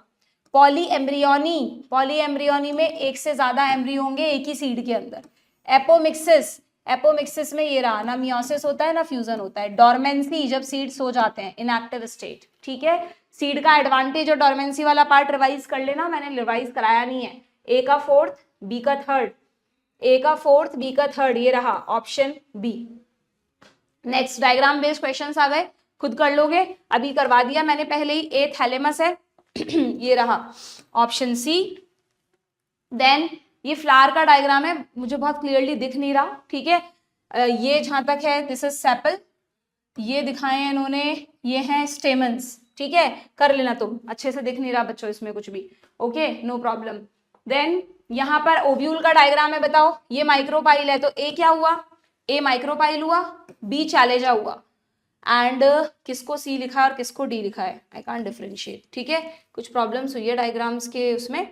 पॉली एम्ब्रियोनी, पॉली एम्ब्रियोनी में एक से ज्यादा एम्ब्रियो होंगे एक ही सीड के अंदर। एपोमिक्सिस, एपोमिक्सिस में ये रहा, ना मियोसिस होता है ना फ्यूजन होता है। डोरमेंसी, जब सीड सो जाते हैं, इनएक्टिव स्टेट, ठीक है। सीड का एडवांटेज और डोरमेंसी वाला पार्ट रिवाइज कर लेना, मैंने रिवाइज कराया नहीं है। ए का फोर्थ, बी का थर्ड, ए का फोर्थ, बी का थर्ड, ये रहा option B. Next, diagram based questions आ गए, खुद कर लोगे, अभी करवा दिया मैंने पहले ही। ए थैलेमस है ये रहा ऑप्शन सी। देन ये फ्लावर का डायग्राम है, मुझे बहुत क्लियरली दिख नहीं रहा, ठीक है। ये जहां तक है दिस इज सेपल, ये दिखाए हैं इन्होंने, ये हैं स्टेमन्स, ठीक है। कर लेना तुम, अच्छे से दिख नहीं रहा बच्चों इसमें कुछ भी, ओके, नो प्रॉब्लम। देन यहाँ पर ओव्यूल का डायग्राम है, बताओ ये माइक्रोपाइल है, तो ए क्या हुआ? ए माइक्रोपाइल हुआ, बी चैलेजा हुआ, एंड किसको सी लिखा और किसको डी लिखा है, आई कांट डिफरेंशिएट, ठीक है। कुछ प्रॉब्लम्स हुई है डायग्राम्स के उसमें,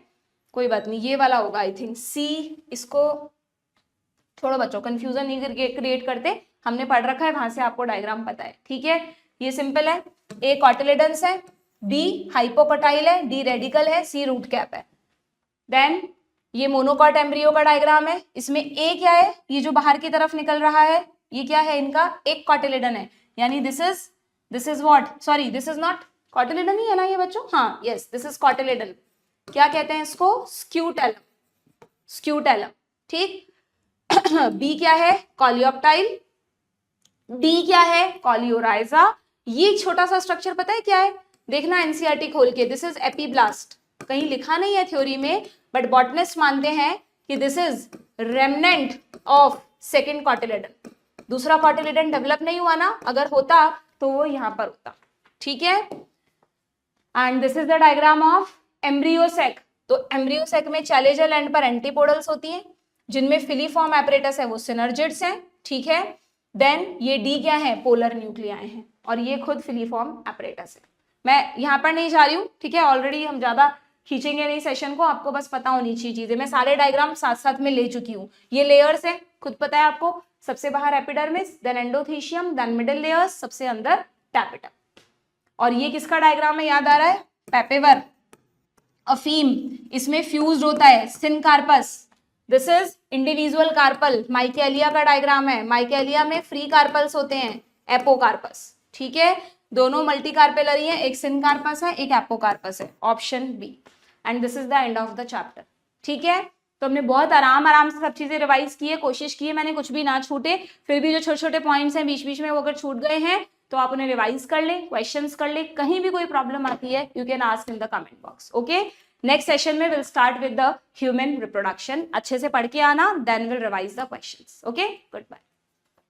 कोई बात नहीं, ये वाला होगा आई थिंक सी। इसको छोड़ो बच्चों, कंफ्यूजन नहीं क्रिएट करते, हमने पढ़ रखा है, वहां से आपको डायग्राम पता है, ठीक है। ये सिंपल है, ए कॉटिलेडन्स है, बी हाइपोकटाइल है, डी रेडिकल है, सी रूट कैप है। देन ये मोनोकॉट एम्ब्रियो का डायग्राम है, इसमें ए क्या है? ये जो बाहर की तरफ निकल रहा है ये क्या है? इनका एक कॉटिलेडन है, यानी this is what, sorry this is not cotyledon ही है ना ये बच्चों, हाँ यस दिस इज कॉटिलेडन। क्या कहते हैं इसको? स्क्यूटेलम, स्क्यूटेलम, ठीक। बी क्या है? कॉलियोप्टाइल, डी क्या है? कॉलियोराइजा। ये छोटा सा स्ट्रक्चर पता है क्या है? देखना एनसीईआरटी खोल के, दिस इज एपीब्लास्ट, कहीं लिखा नहीं है थ्योरी में, बट बॉटनिस्ट मानते हैं कि this is remnant of second cotyledon. दूसरा कॉटिलेडन डेवलप नहीं हुआ ना, अगर होता तो वो यहां पर होता, ठीक है। And this is the diagram of embryo sac. तो एम्ब्रियोसेक में चैलेजल एंड पर एंटीपोडल्स होती हैं, जिनमें फिलीफॉर्म एपरेटस है वो सिनर्जिड्स हैं, ठीक है। देन ये डी क्या है? पोलर न्यूक्लियाई हैं, और ये खुद फिलीफॉर्म एपरेटस है। मैं यहाँ पर नहीं जा रही हूँ, ठीक है, ऑलरेडी हम ज्यादा खींचेंगे नहीं सेशन को, आपको बस पता होनी चाहिए चीजें, मैं सारे डायग्राम साथ साथ में ले चुकी हूँ। ये लेयर्स है, खुद पता है आपको, सबसे बाहर epidermis, then endothecium, then middle layers, सबसे अंदर टैपेटम। और ये किसका डायग्राम है याद आ रहा है? पेपेवर अफीम, इसमें फ्यूज्ड होता है syncarpous, this is individual carpel. Michelia का डायग्राम है, माइकेलिया में फ्री कार्पल्स होते हैं, एपोकार्पस, ठीक है। दोनों मल्टी कार्पेलरी है, एक सिनकार्पस है एक एपोकार्पस है, option B. And this is the end of the chapter, ठीक है। तो हमने बहुत आराम से सब चीजें रिवाइज की है, कोशिश की है मैंने कुछ भी ना छूटे, फिर भी जो छोटे छोटे पॉइंट्स हैं बीच बीच में वो अगर छूट गए हैं तो आप उन्हें रिवाइज कर ले, क्वेश्चंस कर ले, कहीं भी कोई प्रॉब्लम आती है you can ask in the comment box, okay. Next session में will start with the human reproduction, अच्छे से पढ़ के आना, then will revise the questions, okay. Good bye.